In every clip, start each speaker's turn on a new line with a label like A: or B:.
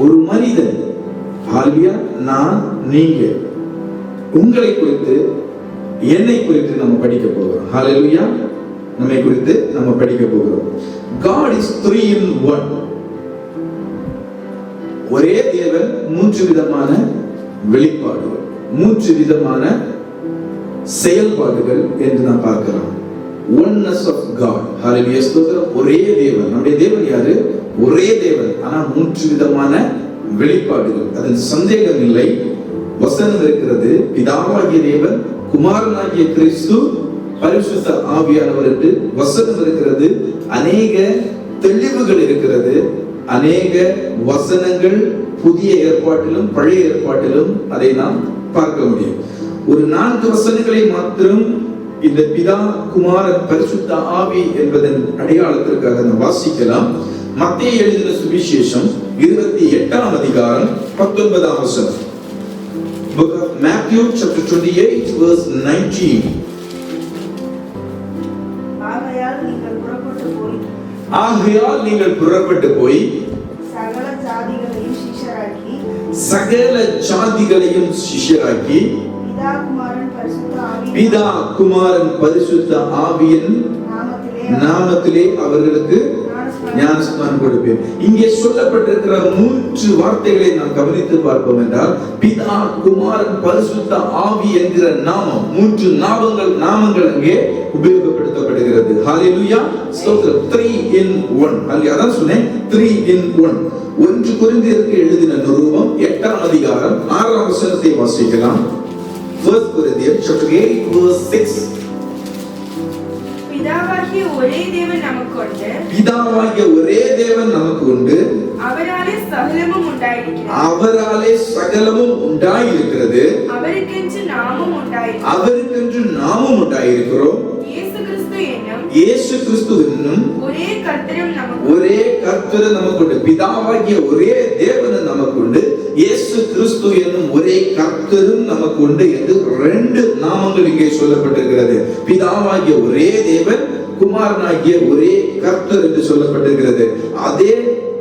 A: ஒரு மனிதன், ஹalleluya, நான், நீங்க, உங்களை குறித்து, என்னை குறித்து நம்ம படிக்க போகிறோம். ஹalleluya, நம்மை குறித்து நம்ம படிக்க போகிறோம். God is 3 in 1. ஒரே தேவன், 3 விதமான வெளிப்பாடுகள், 3 விதமான செயல்பாடுகள் என்று நாம் பார்க்கிறோம். Oneness of God. ஹalleluya, ஸ்தோத்திரம். ஒரே தேவன். நம்முடைய தேவன் யாரு? ஒரே தேவன், ஆனா 3 விதமான வெளிப்பாடுகள். அதில் சந்தேகம் இல்லை. வசனம் இருக்கிறது, பிதாவாகிய தேவன், குமாரனாகிய கிறிஸ்து, பரிசுத்த ஆவியானவர் என்று வசனம் இருக்கிறது. அநேக தெளிவுகள் இருக்கிறது. அநேக வசனங்கள் புதிய ஏற்பாட்டிலும் பழைய ஏற்பாட்டிலும் அதை நாம் பார்க்க முடியும். ஒரு 4 வசனங்களை மாத்திரம் இந்த பிதா, குமாரன், பரிசுத்த ஆவி என்பதன் அடையாளத்திற்காக நாம் வாசிக்கலாம். மத்தேயு எழுதின சுவிசேஷம் 28ஆம் அதிகாரம் 19ஆம் வசனம். Book of Matthew chapter 28 verse 19.
B: ஆகையால்
A: நீங்கள் புறப்பட்டு போய் சகல ஜாதிகளையும் சிஷ்யராக்கி பிதா, குமாரன், பரிசுத்த ஆவியின் நாமத்திலே அவர்களுக்கு ஞானஸ்நானம் கொடுப்பேன். இங்கே சொல்லப்பட்டிருக்கிற 3 வார்த்தைகளை நாம் கவனித்து பார்ப்போம் என்றால், பிதா, குமாரன், பரிசுத்த ஆவி என்கிற நாமம், 3 நாமங்கள் அங்கே உபயோகப்படுத்தப்படுகிறது. ஹalleluya, ஸ்தோத்திரம். 3 in 1. அதான் சொன்னேன், 3 in 1. 1 கொரிந்தியருக்கு எழுதின நிருபம் 8ஆம் அதிகாரம் 6ஆம் வசனத்தை வாசிக்கலாம். 1 Corinthians chapter 8 verse 6.
B: பிதாவாகிய ஒரே தேவன் நமக்கு உண்டு. அவராலே சகலமும் உண்டாயிருக்கிறது. அவருக்கென்று நாமும் உண்டாயிருக்கிறோம். இயேசு கிறிஸ்து என்னும் ஒரே கர்த்தர் நமக்கு உண்டு. பிதாவாகிய ஒரே தேவன் நமக்கு உண்டு. இயேசு கிறிஸ்து என்னும் ஒரே கர்த்தரும் நமக்கு உண்டு என்று 2 நாமங்கள் இங்கே சொல்லப்பட்டிருக்கிறது. பிதாவாகிய ஒரே தேவன், குமாரனாகிய ஒரே கர்த்தர் என்று சொல்லப்பட்டிருக்கிறது. அதே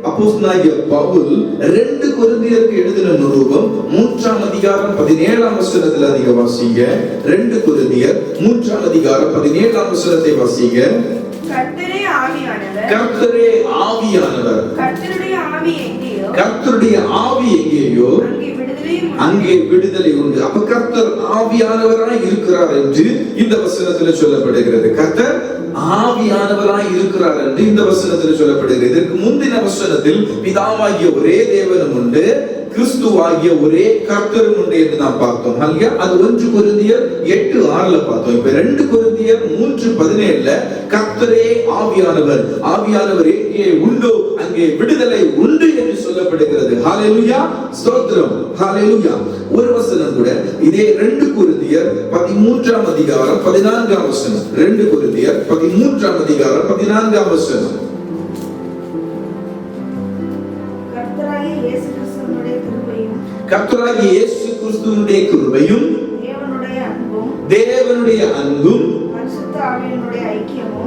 B: அப்போஸ்தலனாகிய பவுல் 2 கொரிந்தியருக்கு எழுதின நிருபம் 3ஆம் அதிகாரம் 17ஆம் வசனத்தில் அதிக வாசிங்க. 2 கொரிந்தியர் 3ஆம் அதிகாரம் 17ஆம் வசனத்தை வாசிங்க. கர்த்தரே ஆவியானவர். கர்த்தருடைய ஆவி எங்கேயோ அங்கே விடுதலை உண்டு. அப்ப கர்த்தர் ஆவியானவராய் இருக்கிறார் என்று இந்த வசனத்தில் சொல்லப்படுகிறது. கர்த்தர் ஆவியானவராய் இருக்கிறார் என்று இந்த வசனத்தில் சொல்லப்படுகிறது. இதற்கு முந்தின வசனத்தில் பிதாவாகிய ஒரே தேவனும் உண்டு, கிறிஸ்துவாகிய ஒரே கர்த்தரும் உண்டு என்று நாம் பார்த்தோம். அல்லையா? அது 1 கொரிந்தியர் 8:6 பார்த்தோம். இப்ப 2 கொரிந்தியர் 3:17 கர்த்தரே ஆவியானவர், ஆவியானவர் எங்கே உண்டோ அங்கே விடுதலை உண்டு என்று சொல்லப்படுகிறது. ஹalleluya, ஸ்தோத்திரம். ஹalleluya. ஒரு வசனம் கூட இதே 2 கொரிந்தியர் 13ஆம் அதிகாரம் 14ஆம் வசனம். 2 கொரிந்தியர் 13ஆம் அதிகாரம் 14ஆம் வசனம். கர்த்தராகிய இயேசு கிறிஸ்துவினுடைய கிருபையும் தேவனுடைய அன்பும்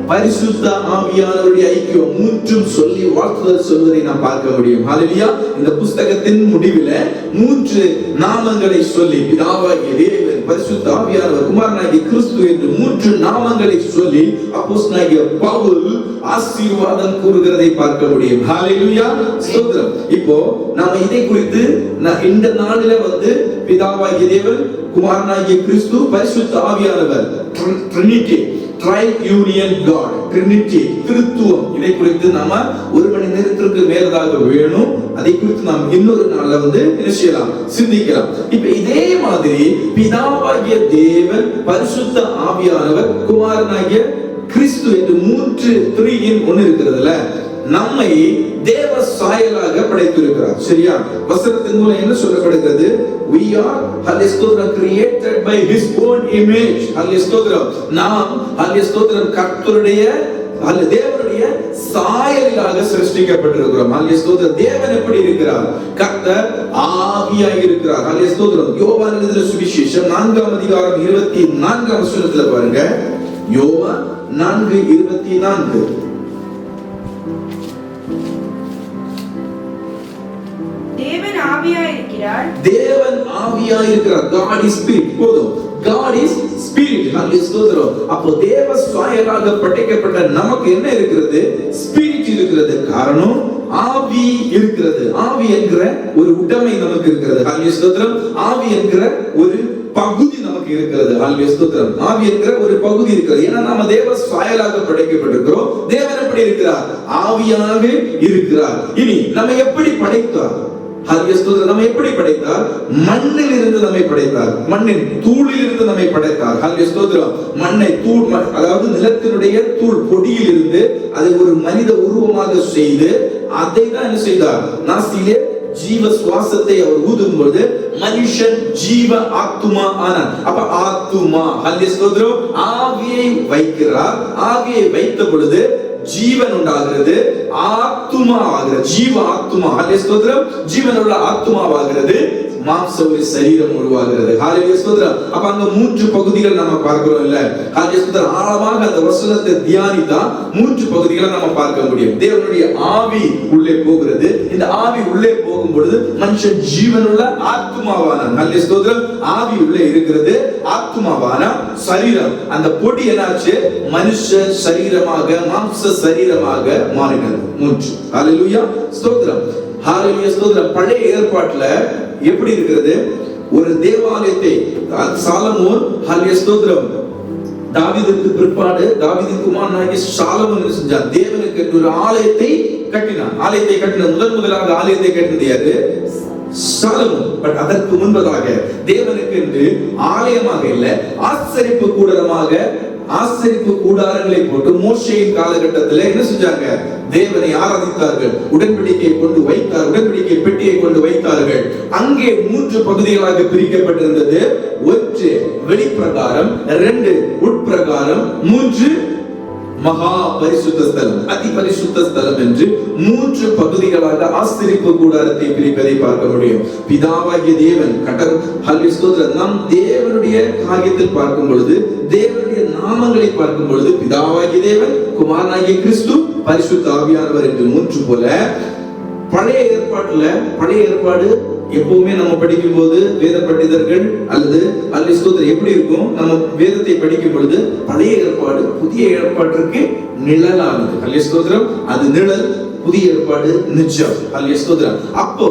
B: பரிசுத்த ஆவியானவருடைய ஐக்கியம் 3 சொல்லி வாழ்த்துதல் சொல்வதை நாம் பார்க்க முடியும். ஹalleluya. இந்த புத்தகத்தின் முடிவில 3 நாமங்களை சொல்லி, பிதாவாகிய தேவன், பரிசுத்த ஆவியானவர், குமாரனாகிய கிறிஸ்து என்று 3 நாமங்களை சொல்லி அப்போஸ்தலனாகிய பவுல் ஆசீர்வாதம் கூறுகிறதை பார்க்க முடியும். ஹalleluya, ஸ்தோத்திரம். இப்போ நாம இதை குறித்து இந்த நாளில பிதாவாகிய தேவன், குமாரனாகிய கிறிஸ்து, பரிசுத்த ஆவியானவர், ட்ரினிட்டி, ட்ரையூனியன் காட், ட்ரினிட்டி, திருத்துவம், இதை குறித்து நாம 1 மணி நேரத்திற்கு மேலதாக வேணும். அதை குறித்து நாம் இன்னொரு நாள்ல என்ன செய்யலாம், சிந்திக்கலாம். இப்ப இதே மாதிரி பிதாவாகிய தேவன், பரிசுத்த ஆவியானவர், குமாரனாகிய கிறிஸ்து என்று 3 in 1 இருக்கிறதுல நம்மை தேவ சாயலாக படைத்திருக்கிறார். சரியா? வசனத்தின் மூலம் என்ன சொல்லப்படுகிறது? We are hallelujah created by his own image. Hallelujah. நாம் hallelujah கர்த்தருடைய தேவனுடைய சாயலாக சிருஷ்டிக்கப்பட்டிருக்கிறோம். ஹalleluya. தேவன் எப்படி இருக்கிறார்? கர்த்தர் ஆவியாய் இருக்கிறார். ஹalleluya. யோவான் எழுதின சுவிசேஷம் 4ஆம் அதிகாரம் 24ஆம் வசனத்துல பாருங்க. யோவான் 4:24.
C: இருக்கிறார்.
B: தேவன் ஆவியாய் இருக்கிறார். God is spirit. போதும். God is spirit. ஹல்லேலூயா. அப்போ தேவ சாயலாக படைக்கப்பட்ட நமக்கு என்ன இருக்கிறது? ஸ்பிரிட் இருக்கிறது. காரணம் ஆவி இருக்கிறது. ஆவி என்கிற ஒரு உடைமை நமக்கு இருக்கிறது. ஹல்லேலூயா. ஆவி என்கிற ஒரு பகுதி நமக்கு இருக்கிறது. ஹல்லேலூயா. ஆவி என்கிற ஒரு பகுதி இருக்கிறது. ஏன்னா நாம தேவ சாயலாக படைக்கப்பட்டிருக்கிறோம். தேவன் எப்படி இருக்கிறார்? ஆவியாக இருக்கிறார். இனி நம்ம எப்படி படைத்தார்? ஹல்லேலூயா. நம்மை எப்படி படைத்தார்? மண்ணில் இருந்து நம்மை படைத்தார். மண்ணின் தூளில் இருந்து நம்மை படைத்தார். ஹல்லேலூயா. மண்ணை தூள், அதாவது நிலத்தினுடைய தூள் பொடியில் இருந்து அதை ஒரு மனித உருவமாக செய்து அதை தான் என்ன செய்தார்? நாசியிலே ஜீவ சுவாசத்தை அவர் ஊதும் பொழுது மனுஷன் ஜீவ ஆத்துமா ஆனான். அப்ப ஆத்துமா, ஹல்லேலூயா, ஆவியை வைக்கிறார். ஆவியை வைத்த பொழுது ஜீவன் உண்டாகிறது. ஆத்துமா ஆகிறது. ஜீவ ஆத்துமா, ஹல்லேலூயா, ஜீவனுள்ள ஆத்துமாவாகிறது. மாம்ச ஒரு சரீரம் உருவாகிறது. ஹல்லேலூயா. அப்ப அங்க 3 பகுதிகள் நம்ம பார்க்கிறோம் இல்ல? ஹல்லேலூயா. ஆழமாக அந்த வசனத்தை தியானித்தா 3 பகுதிகளை நம்ம பார்க்க முடியும். தேவனுடைய ஆவி உள்ளே போகிறது. இந்த ஆவி உள்ளே போகும் பொழுது மனுஷன் ஜீவனுள்ள ஆத்துமாவானான். ஹல்லேலூயா. ஆவி உள்ளே இருக்கிறது. ஆத்துமாவான சரீரம், அந்த பொடி என்னாச்சு? மனுஷ சரீரமாக, மாம்ச சரீரமாக மாறினது. 3. ஹல்லேலூயா. ஸ்தோத்திரம். ஹல்லேலூயா. ஸ்தோத்திரம். பழைய ஏற்பாட்டுல எப்படி இருக்கிறது? ஒரு தேவாலயத்தை சாலமோன், ஹல்லேலூயா, தாவீதுக்கு பிற்பாடு தாவீதின் குமாரனாகிய சாலமோன் என்ன செஞ்சான்? தேவனுக்கு ஒரு ஆலயத்தை கட்டினான். ஆலயத்தை கட்டின முதலாக ஆலயத்தை கட்டினது யாரு? சாலமோன். பட் அதற்கு முன்பதாக தேவனுக்கு என்று ஆலயமாக இல்ல, ஆசரிப்பு கூடாரமாக, ஆசரிப்பு கூடாரங்களை போட்டு மோசேயின் காலகட்டத்தில் என்ன செஞ்சாங்க? தேவனை ஆராதித்தார்கள். உடன்படிக்கையை கொண்டு வைத்தார். உடன்படிக்கை பெட்டியை கொண்டு வைத்தார்கள். அங்கே 3 பகுதிகளாக பிரிக்கப்பட்டிருந்தது. 1 வெளிப்பிரகாரம், 2 உட்பிரகாரம், 3 மகா பரிசுத்த ஸ்தலம், அதி பரிசுத்த ஸ்தலம் என்று 3 பகுதிகளாக ஆசரிப்பு கூடாரத்தை பிரிப்பதை பார்க்க முடியும். பிதாவாகிய தேவன் ஹல்லேலூயா, நாம் தேவனுடைய காரியத்தில் பார்க்கும் பொழுது, தேவனுடைய நாமங்களை பார்க்கும் பொழுது பிதாவாகிய தேவன், குமாரனாகிய கிறிஸ்து, பரிசுத்த ஆவியானவர் என்று 3 போல பழைய ஏற்பாட்டுல, பழைய ஏற்பாடு எப்பவுமே நம்ம படிக்கும் போது வேத பண்டிதர்கள் அல்லது ஹல்லேலூயா எப்படி இருக்கும்? நம்ம வேதத்தை படிக்கும் பொழுது பழைய ஏற்பாடு புதிய ஏற்பாட்டிற்கு நிழலானது. ஹல்லேலூயா. அது நிழல், புதிய ஏற்பாடு நிஜம். ஹல்லேலூயா. அப்போ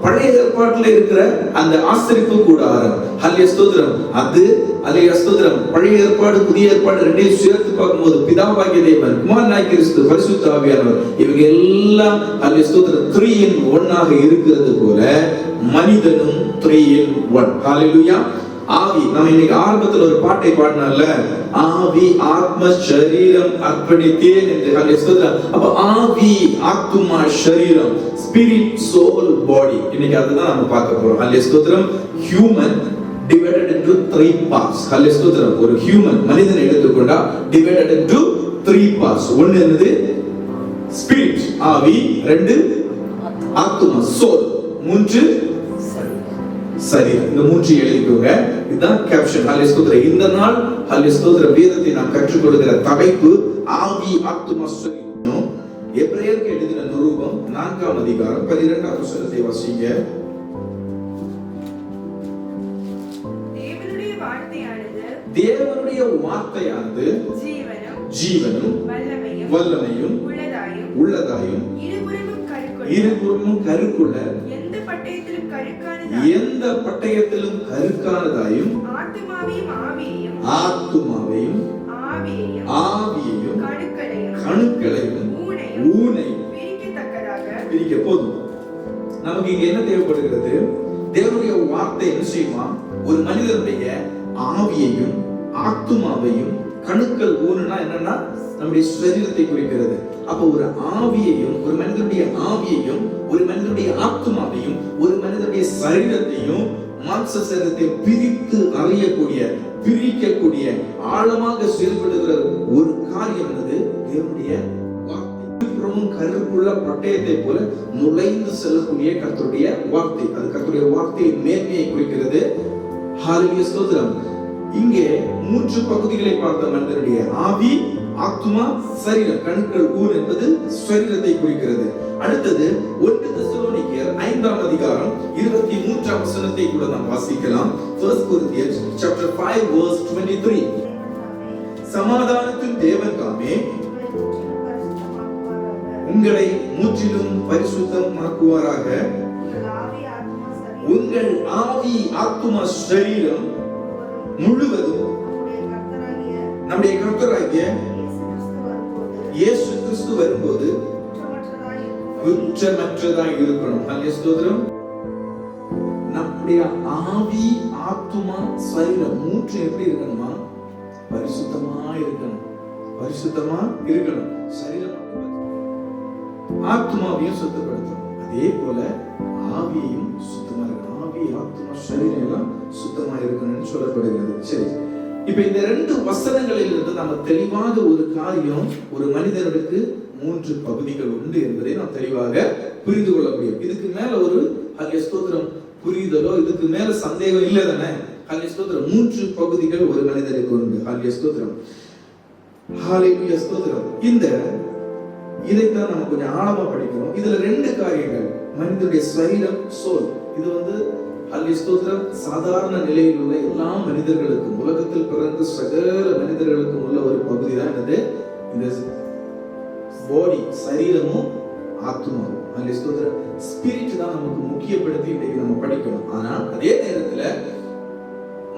B: பழைய ஏற்பாட்டுல இருக்கிற அந்த ஆசரிப்பு கூடாரம், ஹல்லேலூயா, அது ஹல்லேலூயா, பழைய ஏற்பாடு புதிய ஏற்பாடு ரெண்டையும் சேர்த்து பார்க்கும்போது பிதாவாகிய தேவன், குமாரனாகிய கிறிஸ்து, பரிசுத்த ஆவியானவர், இவங்க எல்லாம் ஹல்லேலூயா 3 in 1 ஆக இருக்கிறது போல மனிதனும் 3 in 1. ஹல்லேலூயா. ஆவி, நம்ம இன்னைக்கு ஆரம்பத்துல ஒரு பாட்டை பாடினால, ஆவி ஆத்ம சரீரம் அர்ப்பணித்தேன் என்று. ஹல்லேலூயா. அப்ப ஆவி, ஆத்துமா, சரீரம், ஸ்பிரிட், சோல், பாடி, இன்னைக்கு அதுதான் நம்ம பார்க்க போறோம். Hallelujah. Human divided into 3 parts. Hallelujah. ஒரு ஹியூமன் மனிதனை எடுத்துக்கொண்டா divided into 3 parts. ஒன்னு என்னது? ஸ்பிரிட், ஆவி. 2 ஆத்துமா, சோல். 3 சரீரம். இந்த 3 எழுதிக்கோங்க. இதுதான் கேப்ஷன். ஹல்லேலூயா. இந்த நாள் ஹல்லேலூயா வேதத்தை நாம் கற்றுக் கொடுக்கிற தலைப்பு ஆவி, ஆத்துமா, சரீரம். எபிரேயருக்கு எழுதின நிருபம் 4ஆம் அதிகாரம் 12ஆம் வசனத்தை வாசிங்க. தேவனுடைய வார்த்தையானது ஜீவனும் வல்லமையும் உள்ளதாயும் இருபுறமும் கருக்குள்ள எந்த பட்டயத்திலும் கருக்கானதாயும் ஆத்துமாவையும் ஆவியையும் கணுக்களையும் ஊனையும் பிரிக்க. போதும். நமக்கு இங்க என்ன தேவைப்படுகிறது? தேவனுடைய வார்த்தை என்ன செய்யுமா? ஒரு மனிதனுடைய ஆவியையும் ஆத்துமாவையும், கணுக்கள் ஊனுனா என்னன்னா நம்முடைய சரீரத்தை குறிக்கிறது. அப்ப ஒரு ஆவியையும், ஒரு மனிதனுடைய ஆவியையும், ஒரு மனிதனுடைய ஆத்துமாவையும், ஒரு மனிதனுடைய சரீரத்தையும், மாம்ச சரீரத்தை பிரித்து அறியக்கூடிய, பிரிக்கக்கூடிய, ஆழமாக செயல்படுகிற ஒரு காரியம் என்னது? தேவனுடைய கருக்குள்ள பட்டயத்தை போல நுழைந்து செல்லக்கூடிய கர்த்தருடைய வார்த்தை. அது கர்த்தருடைய வார்த்தையின் மேன்மையை குறிக்கிறது. ஹல்லேலூயா. இங்கே 3 பகுதிகளை பார்த்த மனிதனுடைய ஆவி,
A: ஆத்துமா சரீரம். கணுக்கள் ஊர் என்பது சரீரத்தை குறிக்கிறது. அடுத்தது 1 தெசலோனிக்கேயர் 5ஆம் அதிகாரம் 23ஆம் வசனத்தை கூட நாம் வாசிக்கலாம். 1 Corinthians chapter 5 verse 23. சமாதானத்தின் தேவன் தாமே உங்களை முற்றிலும் பரிசுத்தமாக்குவாராக. உங்கள் ஆவி ஆத்துமா சரீரம் முழுவதும் நம்முடைய கர்த்தராகிய இயேசு கிறிஸ்து வரும்போது குற்றமற்றதாய் இருக்கணும். ஸ்தோத்திரம். நம்முடைய ஆவி ஆத்துமா சரீரம் மூன்று எப்படி இருக்கணுமா? பரிசுத்தமா இருக்கணும். பரிசுத்தமா இருக்கணும். சரீரம் ஆத்மாவையும் சுத்தப்படுத்தணும். அதே போல ஆவியையும் சுத்தமா இருக்கணும். ஆவி ஆத்மா சரீரம் எல்லாம் சுத்தமா இருக்கணும்னு சொல்லப்படுகிறது. சரி, இப்ப இந்த 2 வசனங்களில் இருந்து நம்ம தெளிவாக ஒரு காரியம், ஒரு மனிதனுக்கு 3 பகுதிகள் உண்டு என்பதை நாம் தெளிவாக புரிந்து கொள்ள முடியும். இதுக்கு மேல ஒரு ஹல்லேலூயா ஸ்தோத்திரம் புரிதலோ இதுக்கு மேல சந்தேகம் இல்லை தானே? ஹல்லேலூயா ஸ்தோத்திரம். 3 பகுதிகள் ஒரு மனிதனுக்கு உண்டு. ஹல்லேலூயா ஸ்தோத்திரம். ஹல்லேலூயா ஸ்தோத்திரம். இதைத்தான் நம்ம கொஞ்சம் ஆழமா படிக்கணும். இதுல 2 காரியங்கள். மனிதனுடைய சரீரம், சோல். இது ஹல்லேலூயா ஸ்தோத்திரம் சாதாரண நிலையில் உள்ள எல்லா மனிதர்களுக்கும், உலகத்தில் பிறந்த சகல மனிதர்களுக்கும் உள்ள ஒரு பகுதி தான் என்னது? இந்த பாடி, சரீரமும் ஆத்மாவும். ஹல்லேலூயா ஸ்தோத்திரம். ஸ்பிரிட் தான் நமக்கு முக்கியப்படுத்தி இன்னைக்கு நம்ம படிக்கணும். ஆனா அதே நேரத்துல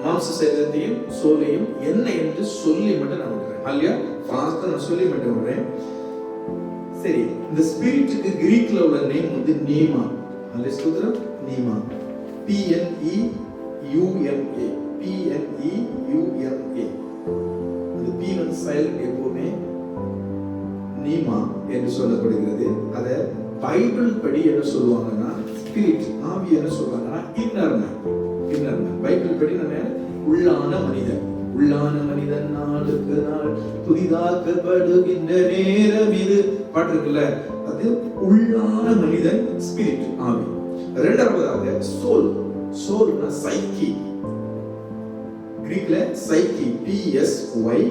A: மாம்ச சரீரத்தையும் சோலையும் என்ன என்று சொல்லி மட்டும் நான் விடுறேன். ஹல்லேலூயா ஃபாஸ்டா நான் சொல்லி மட்டும் விடுறேன். சரி, இந்த ஸ்பிரிட்டுக்கு கிரீக்ல உள்ள நேம் நீமா. ஹல்லேலூயா ஸ்தோத்திரம். நீமா. PNEUMA. PNEUMA. அந்த P சைலண்ட், எப்பவுமே நீமா என்று சொல்லப்படுகிறது. அத பைபிள் படி என்ன சொல்லுவாங்கன்னா ஸ்பிரிட், ஆவி என்ன சொல்றாங்கன்னா inner man. Inner man Bible படி நம்ம உள்ளான மனிதன். உள்ளான மனிதன் நாளுக்கு நாள் புதிதாக்கப்படுகின்ற நேரம் இது பாட்டு இருக்குல்ல, அது உள்ளான மனிதன் ஸ்பிரிட், ஆவி. இரண்டாவதாக சோல். சோல்னா சைக்கி. கிரீக்ல psyche, PSYCHE.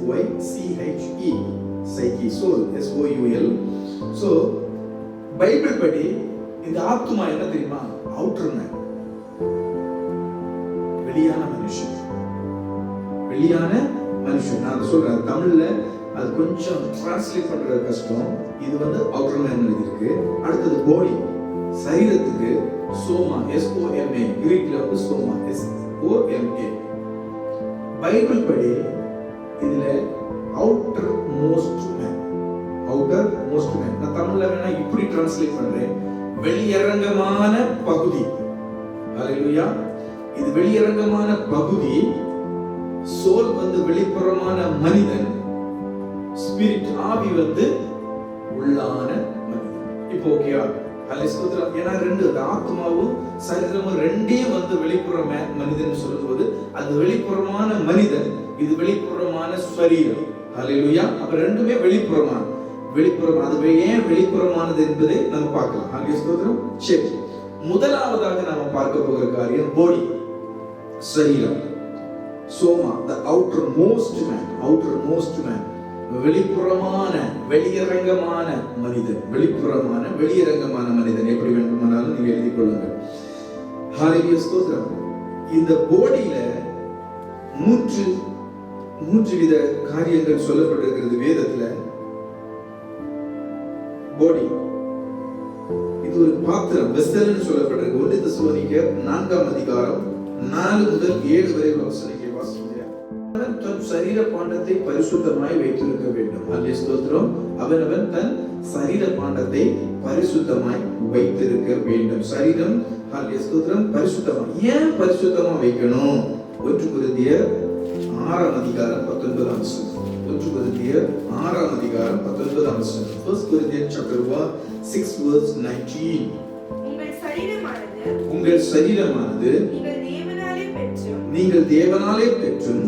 A: PSYCHE. Psyche, soul, SOUL. So Bible படி இந்த ஆத்துமா என்ன தெரியுமா? அவுட்டர் மேன், வெளியான மனுஷன். வெளியான மனுஷன். நான் சொல்றேன் தமிழ்ல அது கொஞ்சம் டிரான்ஸ்லேட் பண்றது கஷ்டம். இது அவுட்டர் மேன் இருக்கு. அடுத்தது பாடி, சரீரத்துக்கு சோமா, SOMA. கிரீக்ல சோமா, SOMA. பைபிள் படி இதுல outer most man. Outer most man. நான் தமிழ்ல வேணா இப்படி டிரான்ஸ்லேட் பண்றேன், வெளியரங்கமான பகுதி. ஹல்லேலூயா. இது வெளியரங்கமான பகுதி. சோல் வெளிப்புறமான மனிதன், ஸ்பிரிட் ஆவி உள்ளான மனிதன். இப்போ ஓகேவா? ஹல்லேலூயா. ஏன்னா 2 ஆத்மாவும் சரீரமும் ரெண்டையும் வெளிப்புற மனிதன் சொல்லும்போது அது வெளிப்புறமான மனிதன், இது வெளிப்புறமான சரீரம். ஹல்லேலூயா. அப்ப ரெண்டுமே வெளிப்புறமான. வெளிப்புறம் அது ஏன் வெளிப்புறமானது என்பதை நம்ம பார்க்கலாம். ஹல்லேலூயா. சரி, முதலாவதாக நாம பார்க்க போகிற காரியம் பாடி, சரீரம். சோமா, the outermost man. outermost man. வெளிப்புறமான வெளியரங்கமான மனிதன். வெளிப்புறமான வெளியரங்கமான மனிதன். எப்படி வேண்டுமானாலும் நீங்க எழுதிக் கொள்ளுங்கள். ஹல்லேலூயா ஸ்தோத்திரம். இந்த பாடியில மூன்று வித காரியங்கள் சொல்லப்பட்டிருக்கிறது வேதத்துல. பாடி இது ஒரு பாத்திரம், வெசல்னு சொல்லப்பட்டிருக்கு. 1 தெசலோனிக்கேயர் 4ஆம் அதிகாரம் 4 முதல் 7 வரை வசனங்களை வாசிங்க. அவன் தன் சரீர பாண்டத்தை பரிசுத்தமாய் வைத்திருக்க வேண்டும். ஹல்லேலூயா ஸ்தோத்திரம். அவனவன் தன் சரீர பாண்டத்தை பரிசுத்தமாய் வைத்திருக்க வேண்டும். சரீரம், ஹல்லேலூயா ஸ்தோத்திரம், பரிசுத்தமாய். ஏன் பரிசுத்தமா வைக்கணும்? 1 கொரிந்தியர் 6ஆம் அதிகாரம் 19ஆம் வசனம். 1 கொரிந்தியர் 6ஆம் அதிகாரம் 19ஆம் வசனம். 1 Corinthians chapter 6 verse 19. உங்கள் சரீரமானது நீங்கள் தேவனாலே பெற்றும்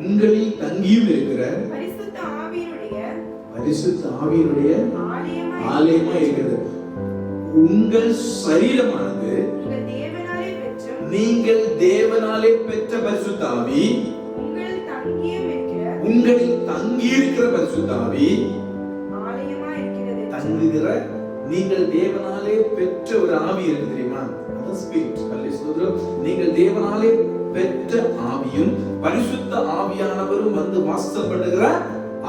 A: உங்களில் தங்கியும் இருக்கிற பரிசுத்த ஆவியினுடைய ஆலயமா இருக்கிறது. உங்கள் சரீரமானது நீங்கள் தேவனாலே பெற்ற பரிசுத்த ஆவி, உங்களில் தங்கி இருக்கிற பரிசுத்த ஆவி, தங்குகிற நீங்கள் தேவனாலே பெற்ற ஒரு ஆவி இருக்கு தெரியுமா? அது ஸ்பிரிட். அல்லேலூயா. நீங்கள் தேவனாலே பெற்ற ஆவியும் பரிசுத்த ஆவியானவரும் வந்து வாசம் பண்ணுகிற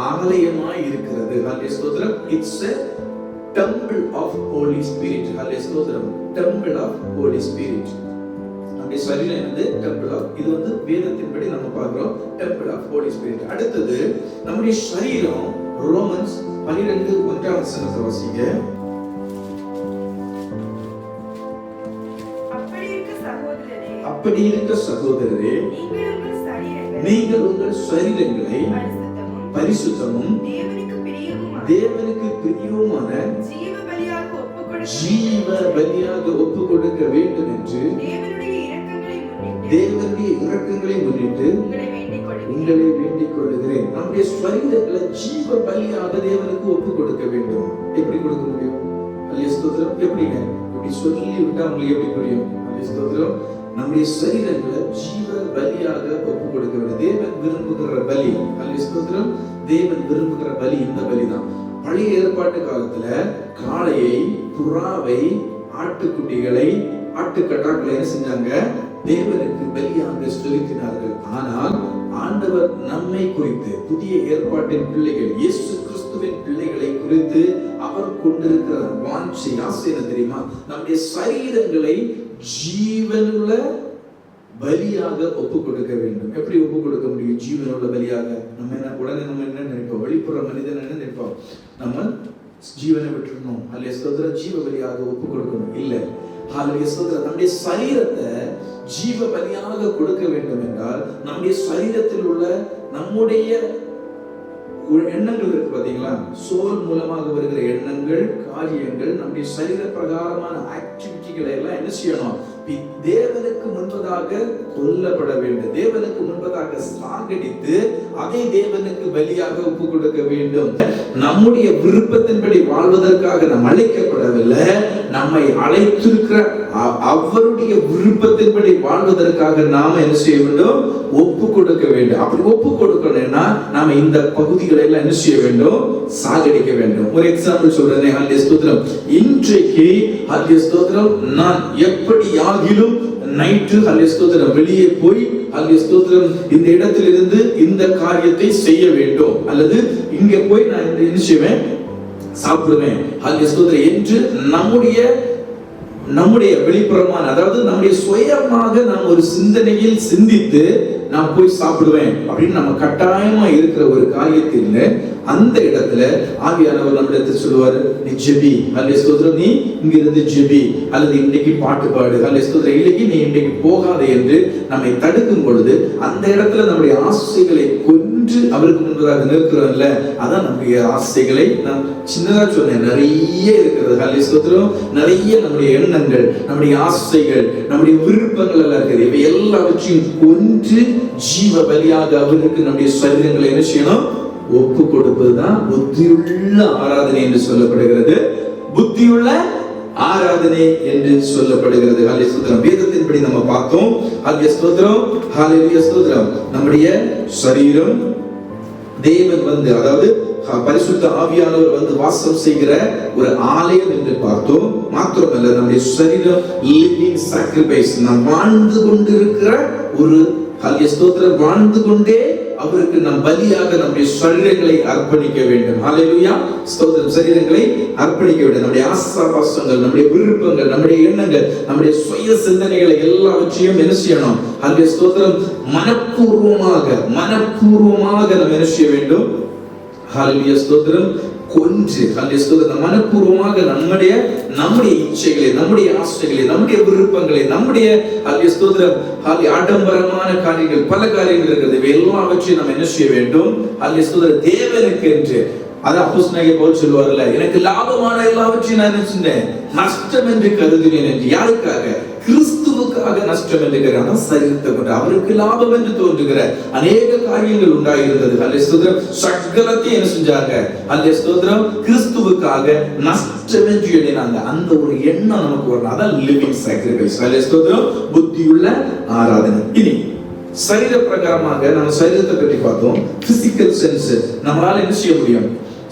A: ஆலயமாய் இருக்கிறது. Alleluia. It's a temple of Holy Spirit. Alleluia. temple of Holy Spirit. நம்முடைய சரீரம் வந்து temple of, இது வந்து வேதத்தின்படி நம்ம பார்க்கிறோம், temple of Holy Spirit. அடுத்தது நம்முடைய சரீரம் ரோமன்ஸ் 12:1 வாசிங்க. அப்படி இருக்க சகோதரரே, நீங்கள் உங்கள் சரீரங்களை பரிசுத்தமும் தேவனுக்கு பிரியவுமான ஜீவ பலியாக ஒப்பு கொடுக்க வேண்டும் என்று தேவனுடைய இரக்கங்களை முன்னிட்டு உங்களை வேண்டிக் கொள்கிறேன். நம்முடைய சரீரங்களை ஜீவ பலியாக தேவனுக்கு ஒப்பு கொடுக்க வேண்டும். எப்படி கொடுக்க முடியும்? அல்லேலூயா. எப்படிங்க? இப்படி சொல்லி விட்டா உங்களுக்கு எப்படி புரியும்? அல்லேலூயா. நம்முடைய சரீரங்களை ஜீவ பலியாக ஒப்பு கொடுக்க வேண்டும். தேவன் விரும்புகிற பலி. அல்லேலூயா. தேவன் விரும்புகிற பலி இந்த பலிதான். பழைய ஏற்பாட்டு காலத்துல காளையை, புறாவை, ஆட்டுக்குட்டிகளை, ஆட்டுக்கடாக்களை என்ன செஞ்சாங்க? தேவனுக்கு பலியாக செலுத்தினார்கள். ஆனால் ஆண்டவர் நம்மை குறித்து, புதிய ஏற்பாட்டின் பிள்ளைகள், இயேசு கிறிஸ்துவின் பிள்ளைகளை குறித்து அவர் கொண்டிருக்கிற வாஞ்சை, ஆசை என்ன தெரியுமா? நம்முடைய சரீரங்களை ஜீவனுள்ள பலியாக ஒப்பு கொடுக்க வேண்டும். எப்படி ஒப்பு கொடுக்க முடியும் ஜீவனுள்ள பலியாக? உடனே நம்ம என்ன நினைப்போம்? வெளிப்புற மனிதன் என்ன நினைப்போம்? நம்ம ஜீவனை விட்டுறணும், அல்லேலூயா, ஜீவ பலியாக ஒப்பு கொடுக்கணும். இல்ல, அல்லேலூயா. நம்முடைய சரீரத்தை ஜீவ பலியாக கொடுக்க வேண்டும் என்றால் நம்முடைய சரீரத்தில் உள்ள நம்முடைய எண்ணங்கள் இருக்கு பாத்தீங்களா? சோல் மூலமாக வருகிற எண்ணங்கள், காரியங்கள், நம்முடைய சரீர பிரகாரமான ஆக்டிவிட்டிகளை எல்லாம் என்ன செய்யணும்? தேவனுக்கு முன்பதாக கொல்லப்பட வேண்டும். தேவனுக்கு முன்பதாக சாகடித்து அதை தேவனுக்கு பலியாக ஒப்பு கொடுக்க வேண்டும். நம்முடைய விருப்பத்தின்படி வாழ்வதற்காக நாம் அழைக்கப்படவில்லை. நம்மை அழைத்திருக்கிற அவருடைய விருப்பத்தின்படி வாழ்வதற்காக நாம என்ன செய்ய வேண்டும்? ஒப்பு கொடுக்க வேண்டும். அப்படி ஒப்பு கொடுக்கணும்னா நாம இந்த பகுதிகளை எல்லாம் என்ன செய்ய வேண்டும்? சாகடிக்க வேண்டும். ஒரு எக்ஸாம்பிள் சொல்றேன். அல்லேலூயா. இன்றைக்கு அல்லேலூயா, நான் எப்படி ஆகிலும் நைட்டு அல்லேலூயா வெளியே போய் அல்லேலூயா இந்த இடத்திலிருந்து இந்த காரியத்தை செய்ய வேண்டும், அல்லது இங்க போய் நான் இந்த என்ன செய்வேன்? சாப்பிடுவேன் அல்லேலூயா என்று நம்முடைய வெளிப்புறமான, அதாவது நம்முடைய சுயமாக நாம் ஒரு சிந்தனையில் சிந்தித்து நான் போய் சாப்பிடுவேன் அப்படின்னு நம்ம கட்டாயமா இருக்கிற ஒரு காரியத்தில் அந்த இடத்துல ஆவியானவர் நம்மிடத்தில் சொல்லுவாரு, நீ ஜெபி, அல்லேலூயா, நீ இங்க இருந்து ஜெபி, அல்லது இன்னைக்கு பாட்டு பாடு, அல்லேலூயா, இல்லைக்கு நீ இன்னைக்கு போகாதே என்று நம்மை தடுக்கும் பொழுது அந்த இடத்துல நம்முடைய ஆசைகளை கொன்று அவருக்கு முன்பதாக நிற்கிறோம்ல, அதான் நம்முடைய ஆசைகளை நான் சின்னதா சொன்னேன், நிறைய இருக்கிறது. அல்லேலூயா. நிறைய நம்முடைய எண்ணங்கள், நம்முடைய ஆசைகள், நம்முடைய விருப்பங்கள் எல்லாம் இருக்குது. இவை எல்லாவற்றையும் கொன்று ஜீவ பலியாக அவருக்கு நம்முடைய சரீரங்களை என்ன செய்யணும்? ஒப்பு கொடுப்பதுதான் புத்தியுள்ள ஆராதனை என்று சொல்லப்படுகிறது. புத்தியுள்ள ஆராதனை என்று சொல்லப்படுகிறது. அல்லேலூயா. வேதத்தின்படி நம்ம பார்த்தோம். அல்லேலூயா. நம்முடைய சரீரம் தேவன் வந்து, அதாவது பரிசுத்த ஆவியானவர் வந்து வாசம் செய்கிற ஒரு ஆலயம் என்று பார்த்தோம். மாத்திரமல்ல, நம்முடைய சரீரம் லிவிங் சாக்ரிஃபைஸ், நாம் வாழ்ந்து கொண்டிருக்கிற ஒரு அல்லேலூயா, வாழ்ந்து கொண்டே அவருக்கு நாம் பலியாக நம்முடைய சரீரங்களை அர்ப்பணிக்க வேண்டும். ஹல்லேலூயா. ஸ்தோத்திரம். சரீரங்களை அர்ப்பணிக்க வேண்டும். நம்முடைய ஆசாபாசங்கள், நம்முடைய விருப்பங்கள், நம்முடைய எண்ணங்கள், நம்முடைய சுய சிந்தனைகளை எல்லாவற்றையும் என்ன செய்யணும்? ஹல்லேலூயா. ஸ்தோத்திரம். மனப்பூர்வமாக நாம் என்ன செய்ய வேண்டும்? ஹல்லேலூயா. ஸ்தோத்திரம். கொன்று அல்லேலூயா, மனப்பூர்வமாக நம்முடைய இச்சைகளை, நம்முடைய ஆசைகளை, நம்முடைய விருப்பங்களை, நம்முடைய அல்லேலூயா ஆடம்பரமான காரியங்கள், பல காரியங்கள் இருக்கிறது. இவை எல்லாவற்றையும் நாம் என்ன செய்ய வேண்டும்? அல்லேலூயா, தேவனுக்கு என்று. அது அப்போஸ்தலனாகிய பவுல் சொல்வார்ல, எனக்கு லாபமான எல்லாவற்றையும் நான் என்ன செஞ்சேன்? நஷ்டம் என்று கருதினேன் என்று. யாருக்காக?
B: கிறிஸ்துவுக்காக நஷ்டம் என்கிற சரீரத்தை கொண்டு அவருக்கு லாபம் என்று தோன்றுகிற அநேக காரியங்கள் உண்டாயிருந்தது. அல்லேலூயா ஸ்தோத்திரம். சகலத்தையும் என்ன செஞ்சாங்க? அல்லேலூயா ஸ்தோத்திரம். கிறிஸ்துவுக்காக நஷ்டம் என்று எண்ணினாங்க. அந்த ஒரு எண்ணம் நமக்கு வரணும். அதான் லிவிங் சாக்ரிஃபைஸ். அல்லேலூயா ஸ்தோத்திரம். புத்தியுள்ள ஆராதனை. இனி சரீர பிரகாரமாக நம்ம சரீரத்தை பற்றி பார்த்தோம். பிசிக்கல் சென்ஸ் நம்மளால என்ன செய்ய முடியும்?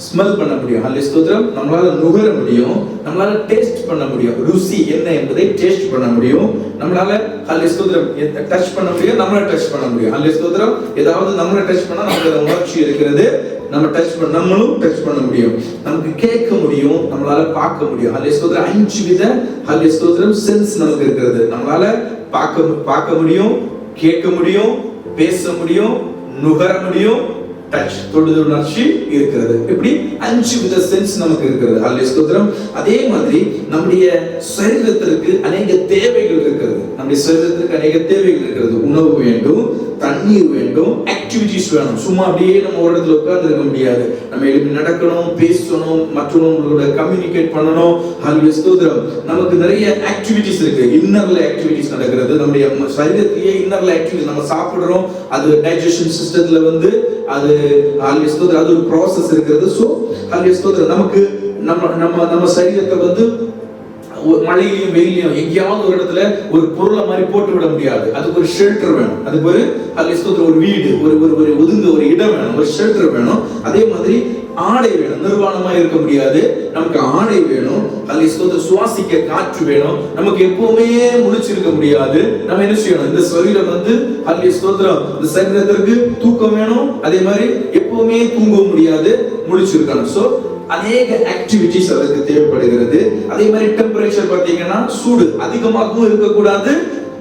B: ஸ்மெல் பண்ண முடியும். அல்லேலூயா ஸ்தோத்திரம். நம்மளால நுகர முடியும், நம்மளால டேஸ்ட் பண்ண முடியும். ருசி என்ன என்பதை டேஸ்ட் பண்ண முடியும். நம்மளால அல்லேலூயா ஸ்தோத்திரம் டச் பண்ண முடியும், நம்மளால டச் பண்ண முடியும். அல்லேலூயா ஸ்தோத்திரம். ஏதாவது நம்மள டச் பண்ணா நமக்கு உணர்ச்சி இருக்கிறது, நம்ம நம்மளும் டச் பண்ண முடியும். நமக்கு கேட்க முடியும், நம்மளால பார்க்க முடியும். அல்லேலூயா ஸ்தோத்திரம். 5 வித அல்லேலூயா ஸ்தோத்திரம் சென்ஸ் நமக்கு இருக்கிறது. நம்மளால பார்க்க முடியும், கேட்க முடியும், பேச முடியும், நுகர முடியும், டச் தொடுதல் உணர்ச்சி இருக்கிறது. இப்படி 5 வித சென்ஸ் நமக்கு இருக்கிறது. அல்லேலூயா ஸ்தோத்திரம். அதே மாதிரி நம்முடைய சரீரத்திற்கு அநேக தேவைகள் இருக்கிறது. நம்முடைய சரீரத்திற்கு அநேக தேவைகள் இருக்கிறது. உணவு வேண்டும், தண்ணீர் வேண்டும், ஆக்டிவிட்டிஸ் வேணும். சும்மா அப்படியே நம்ம ஒரு இடத்துல உட்கார்ந்து இருக்க முடியாது. நம்ம எழுப்பி நடக்கணும், பேசணும், மற்றவங்களோட கம்யூனிகேட் பண்ணணும். அல்லேலூயா ஸ்தோத்திரம். நமக்கு நிறைய ஆக்டிவிட்டிஸ் இருக்கு. இன்னர்ல ஆக்டிவிட்டிஸ் நடக்கிறது. நம்முடைய சரீரத்திலேயே இன்னர்ல ஆக்டிவிட்டிஸ் நம்ம சாப்பிடுறோம். அது டைஜஷன் சிஸ்டத்துல வந்து அது அல்லேலூயா ஸ்தோத்திரம். அது ஒரு ப்ராசஸ் இருக்கிறது. சோ அல்லேலூயா ஸ்தோத்திரம். நமக்கு நம்ம சரீரத்தை வந்து மழையிலையும் வெயிலையும் எங்கேயாவது ஒரு இடத்துல ஒரு பொருளை மாதிரி போட்டு விட முடியாது. அதுக்கு ஒரு ஷெல்டர் வேணும். அதுக்கு ஒரு அல்லேலூயா ஸ்தோத்திரம் ஒரு வீடு, ஒரு ஒதுங்க ஒரு இடம் வேணும், ஒரு ஷெல்டர் வேணும். அதே மாதிரி ஆடை வேணும். நிர்வாணமா இருக்க முடியாது. நமக்கு ஆடை வேணும். அல்லேலூயா ஸ்தோத்திரம். சுவாசிக்க காற்று வேணும். நமக்கு எப்பவுமே முழிச்சிருக்க முடியாது. நம்ம என்ன செய்யணும்? இந்த சரீரம் வந்து அல்லேலூயா ஸ்தோத்திரம். இந்த சரீரத்திற்கு தூக்கம் வேணும். அதே மாதிரி எப்பவுமே தூங்க முடியாது, முழிச்சிருக்கணும். சோ அநேக ஆக்டிவிட்டிஸ் அதற்கு தேவைப்படுகிறது. அதே மாதிரி டெம்பரேச்சர் பார்த்தீங்கன்னா சூடு அதிகமாகவும் இருக்கக்கூடாது,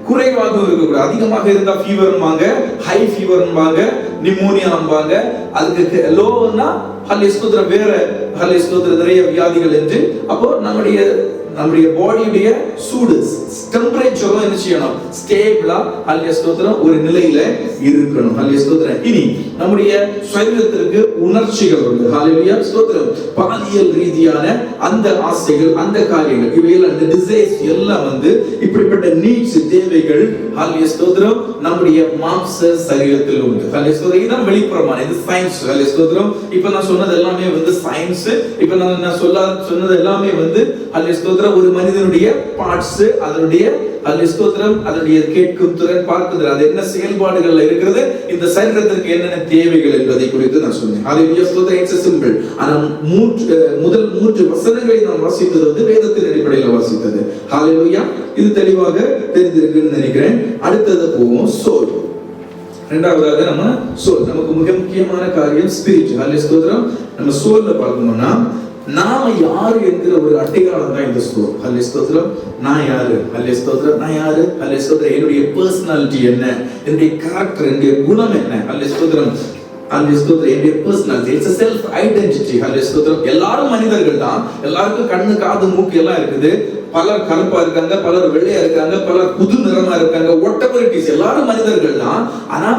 B: குறைவாகவும் இருக்கக்கூடாது. அதிகமாக இருந்தா ஃபீவர்ம்பாங்க, ஹை ஃபீவர்ம்பாங்க, நிமோனியாம்பாங்க. அதுக்கு லோன்னா அல்லேலூயா ஸ்தோத்திரம் வேற அல்லேலூயா ஸ்தோத்திரம் நிறைய வியாதிகள் என்று. அப்போ நம்முடைய பாடியுடைய சூடு டெம்பரேச்சரும் என்ன செய்யணும்? ஸ்டேபிளா அல்லேலூயா ஸ்தோத்திரம் ஒரு நிலையில இருக்கணும். அல்லேலூயா ஸ்தோத்திரம். இனி நம்முடைய சரீரத்திற்கு உணர்ச்சிகள் உண்டு. அல்லேலூயா ஸ்தோத்திரம். பாலியல் ரீதியான அந்த ஆசைகள், அந்த காரியங்கள், இவையெல்லாம் அந்த டிசைர்ஸ் எல்லாம் வந்து இப்படிப்பட்ட நீட்ஸ் தேவைகள் அல்லேலூயா ஸ்தோத்திரம் நம்முடைய மாம்ச சரீரத்தில் உண்டு. அல்லேலூயா ஸ்தோத்திரம். இதுதான் வெளிப்புறமான, இது சயின்ஸ். அல்லேலூயா ஸ்தோத்திரம். இப்போ நான் சொன்னது எல்லாமே வந்து சயின்ஸ். இப்போ நான் சொன்னது எல்லாமே வந்து அல்லேலூயா ஸ்தோத்திரம் ஒரு மனிதனுடைய பார்ட்ஸ், அதனுடைய அல்லேலூயா ஸ்தோத்திரம், அதனுடைய கேட்கும் திறன், பார்க்குதல், அது என்ன செயல்பாடுகள்ல இருக்கிறது, இந்த சரீரத்திற்கு என்னென்ன தேவைகள் என்பதை குறித்து நான் சொன்னேன். அல்லேலூயா ஸ்தோத்திரம். It's simple. ஆனா முதல் 3 வசனங்களை நாம் வாசித்தது வந்து வேதத்தின் அடிப்படையில் வாசித்தது. அல்லேலூயா. இது தெளிவாக தெரிந்திருக்குன்னு நினைக்கிறேன். அடுத்தது போவோம் சோல். இரண்டாவதாக நம்ம சோல். நமக்கு மிக முக்கியமான காரியம் ஸ்பிரிட். அல்லேலூயா ஸ்தோத்திரம். நம்ம சோல்ல பார்க்கணும்னா நாம யாரு என்கிற ஒரு அடையாளம் தான் இந்த சோல். அல்லேலூயா ஸ்தோத்திரம். நான் யாரு? அல்லேலூயா ஸ்தோத்திரம். நான் யாரு? அல்லேலூயா ஸ்தோத்திரம். என்னுடைய பர்சனாலிட்டி என்ன? என்னுடைய கேரக்டர், என்னுடைய குணம் என்ன? அல்லேலூயா ஸ்தோத்திரம். அல்லேலூயா ஸ்தோத்திரம். என்னுடைய personality, it's a self identity. Alleluia ஸ்தோத்திரம். எல்லாரும் மனிதர்கள் தான். எல்லாருக்கும் கண்ணு, காது, மூக்கு எல்லாம் இருக்குது. பலர் கருப்பா இருக்காங்க, பலர் வெள்ளையா இருக்காங்க, பலர் புது நிறமா இருக்காங்க. whatever it is, எல்லாரும் மனிதர்கள் தான். ஆனா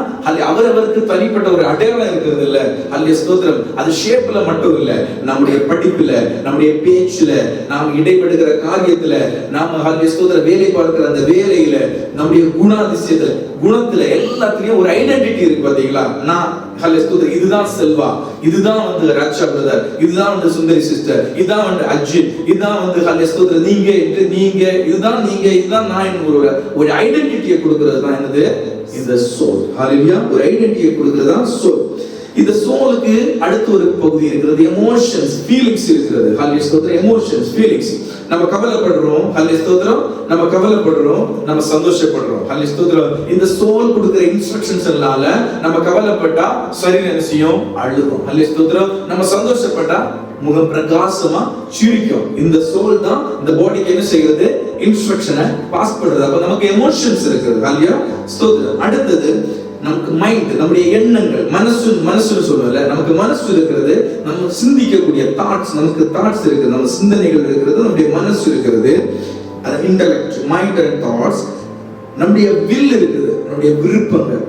B: அவரவருக்கு தனிப்பட்ட ஒரு அடையாளம் இருக்கிறது இல்ல. அல்லேலூயா ஸ்தோத்திரம். அது ஷேப்ல மட்டும் இல்ல, நம்முடைய படிப்புல, நம்முடைய பேச்சுல, நாம் இடைப்படுகிற காரியத்துல, நாம அல்லேலூயா ஸ்தோத்திரம் வேலை பார்க்கிற அந்த வேலையில, நம்முடைய குணாதிசயத்துல, குணத்துல, எல்லாத்துலயும் ஒரு ஐடென்டிட்டி இருக்கு. பாத்தீங்களா? நான் அல்லேலூயா ஸ்தோத்திரம். இதுதான் செல்வா, இதுதான் வந்து ரட்சா பிரதர், இதுதான் வந்து சுந்தரி சிஸ்டர், இதுதான் வந்து அஜித், இதுதான் வந்து அல்லேலூயா ஸ்தோத்திரம் நீங்க, இதுதான் நீங்க, இதுதான் நான். ஒரு ஐடென்டிட்டியை கொடுக்கிறது தான் என்னது? இந்த சோல். ஹalleluya. ஒரு ஐடென்டிட்டியை கொடுக்கிறது தான் சோல். இந்த சோலுக்கு அடுத்து ஒரு பகுதி இருக்கிறது, எமோஷன்ஸ், ஃபீலிங்ஸ் இருக்கிறது. ஹalleluya ஸ்தோத்திரம். Emotions, feelings. நம்ம கவலைப்படுறோம், ஹalleluya ஸ்தோத்திரம். நம்ம கவலைப்படுறோம், நம்ம சந்தோஷப்படுறோம். ஹalleluya ஸ்தோத்திரம். இந்த சோல் கொடுக்கிற இன்ஸ்ட்ரக்ஷன்ஸ்னால நம்ம கவலைப்பட்டா சரீரம் என்ன செய்யும்? அழுகும். ஹalleluya ஸ்தோத்திரம். நம்ம சந்தோஷப்பட்டா முகம் பிரகாசமா சிரிக்கும். இந்த சோல் தான் இந்த பாடிக்கு என்ன செய்கிறது? இன்ஸ்ட்ரக்ஷனை பாஸ் பண்றது. அப்ப நமக்கு எமோஷன்ஸ் இருக்குது. ஹalleluya ஸ்தோத்திரம். அடுத்தது நமக்கு மைண்ட், நம்முடைய எண்ணங்கள், மனசுன்னு சொல்லுவோம்ல, நமக்கு மனசு இருக்கிறது. நம்ம சிந்திக்கக்கூடிய தாட்ஸ், நமக்கு தாட்ஸ் இருக்குது, நம்ம சிந்தனைகள் இருக்கிறது, நம்முடைய மனசு இருக்கிறது. அது இன்டெலெக்ட், மைண்ட் அண்ட் தாட்ஸ். நம்முடைய வில் இருக்குது, நம்முடைய விருப்பங்கள்,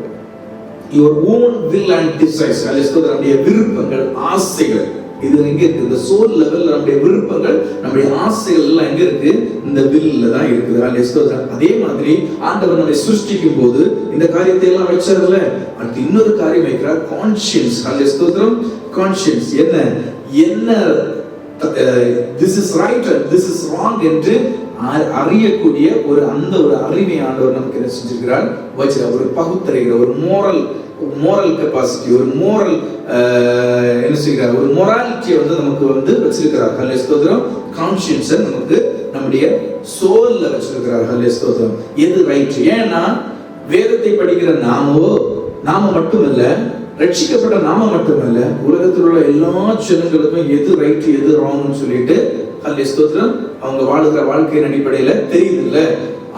B: your own will and desires. நம்முடைய விருப்பங்கள், ஆசைகள்,
A: இது எங்க இருக்கு? இந்த சோல் லெவல்ல நம்முடைய விருப்பங்கள், நம்முடைய ஆசைகள் எல்லாம் எங்க இருக்கு? இந்த வில்ல தான் இருக்குது. அதே மாதிரி ஆண்டவர் நம்மை சிருஷ்டிக்கும் போது இந்த காரியத்தை எல்லாம் வச்சார்ல, அடுத்து இன்னொரு காரியம் வைக்கிறார், கான்ஷியன்ஸ். கான்ஷியன்ஸ் என்ன this is right and this is wrong என்று அறியக்கூடிய ஒரு அறிவை ஆண்டவர் நமக்கு என்ன செஞ்சிருக்கிறார்? ஒரு பகுத்தறிகிற ஒரு மோரல் கெப்பாசிட்டி, ஒரு மோரல் என்ன செய்கிறார்? ஒரு மொராலிட்டியை நமக்கு வச்சிருக்கிறார். ஹல்லேலூயா. கான்ஷியன்ஸை நமக்கு நம்முடைய சோல்ல வச்சிருக்கிறார். ஹல்லேலூயா. எது ரைட்? ஏன்னா வேதத்தை படிக்கிற நாம மட்டுமல்ல, ரட்சிக்கப்பட்ட நாம மட்டுமல்ல, உலகத்தில் உள்ள எல்லா ஜனங்களுக்கும் எது ரைட் எது ராங்னு சொல்லிட்டு ஹல்லேலூயா அவங்க வாழுகிற வாழ்க்கையின் அடிப்படையில தெரியுதுல்ல.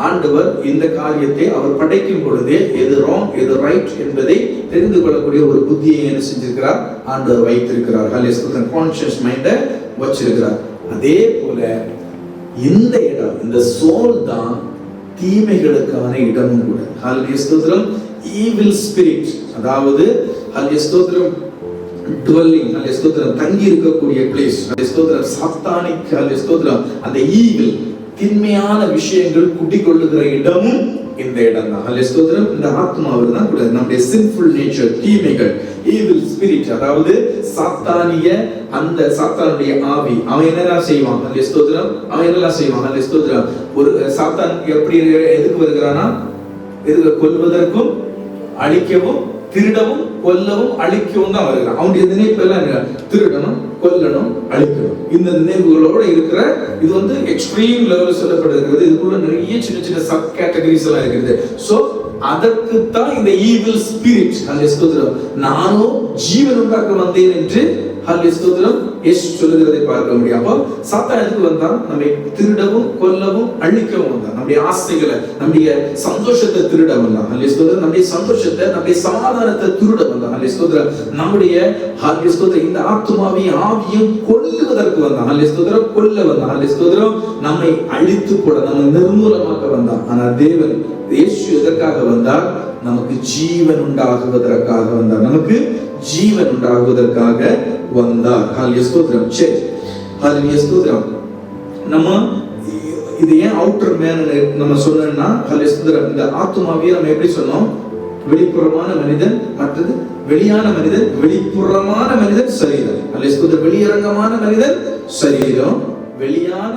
A: ஆண்டவர் இந்த காரியத்தை அவர் படைக்கும் பொழுதே எது ராங் எது ரைட் என்பதை தெரிந்து கொள்ளக்கூடிய ஒரு புத்தியை என்ன செஞ்சிருக்கிறார்? ஆண்டவர் வைத்திருக்கிறார். ஹல்லேலூயா. கான்ஷியஸ் மைண்ட வச்சிருக்கிறார். அதே போல இந்த இடம், இந்த சோல் தான் தீமைகளுக்கான இடமும் கூட. ஹல்லேலூயா. ஈவில் ஸ்பிரிட், அதாவது ஹல்லேலூயா dwelling, ஹல்லேலூயா தங்கி இருக்கக்கூடிய பிளேஸ், ஹல்லேலூயா சாத்தானிக், ஹல்லேலூயா அந்த ஈவில் திண்மையான விஷயங்கள் குடிகொள்ளுகிற இடமும் இந்த இடம் தான். ஹல்லேலூயா. இந்த ஆத்மாவில் தான் கூட நம்முடைய சின்ஃபுல் நேச்சர், தீமைகள், ஈவில் ஸ்பிரிட், அதாவது சாத்தானிய அந்த சாத்தானுடைய ஆவி, அவன் என்னெல்லாம் செய்வான்? ஹல்லேலூயா. அவன் என்னெல்லாம் செய்வான்? ஹல்லேலூயா. ஒரு சாத்தான் எப்படி எதுக்கு வருகிறானா? எதுக்கு? கொல்வதற்கும் அழிக்கவும் திருடவும் கொல்லவும் அழிக்கவும் தான் வருகிறான். அவனுடைய நினைப்பு எல்லாம் திருடணும், கொல்லணும், அழிக்கணும். இந்த நினைவுகளோட இருக்கிற இது எக்ஸ்ட்ரீம் லெவல் சொல்லப்படுகிறது. இதுக்குள்ள நிறைய சின்ன சின்ன சப் கேட்டகரிஸ் எல்லாம் இருக்குது. சோ அதற்கு தான் இந்த ஈவில் ஸ்பிரிட். ஹல்லேலூயா. நானும் ஜீவன் உண்டாக்க வந்தேன் என்று ஹல்லேலூயா இயேசு சொல்லுகிறதை பார்க்க முடியும். அப்போ சாத்தான் எதுக்கு வந்தான்? நம்மை திருடவும் கொல்லவும் அழிக்கவும் வந்தான். நம்முடைய ஆசைகளை, நம்முடைய சந்தோஷத்தை திருட வந்தான். ஹல்லேலூயா. நம்முடைய சந்தோஷத்தை, நம்முடைய சமாதானத்தை திருட வந்தான். ஹல்லேலூயா. நம்முடைய ஹல்லேலூயா இந்த ஆத்துமாவையும் ஆவியும் கொல்லுவதற்கு வந்தான். ஹல்லேலூயா. கொல்ல வந்தான். ஹல்லேலூயா. நம்மை அழித்து போட, நம்மை நிர்மூலமாக்க வந்தான். ஆனா தேவன் இயேசு எதற்காக வந்தார்? நமக்கு ஜீவன் உண்டாகுவதற்காக வந்தார். நமக்கு ஜீவன் உண்டாகுவதற்காக வந்தார். ஹல்லேலூயா. சரி, ஹல்லேலூயா. நம்ம இது ஏன் அவுட்டர் மேன் நம்ம சொன்னோம்னா, ஹல்லேலூயா இந்த ஆத்துமாவை நம்ம எப்படி சொன்னோம்? வெளிப்புறமான மனிதன், மற்றது வெளியான மனிதன். வெளிப்புறமான மனிதன் சரீரம், ஹல்லேலூயா. வெளியரங்கமான மனிதன் சரீரம், வெளியான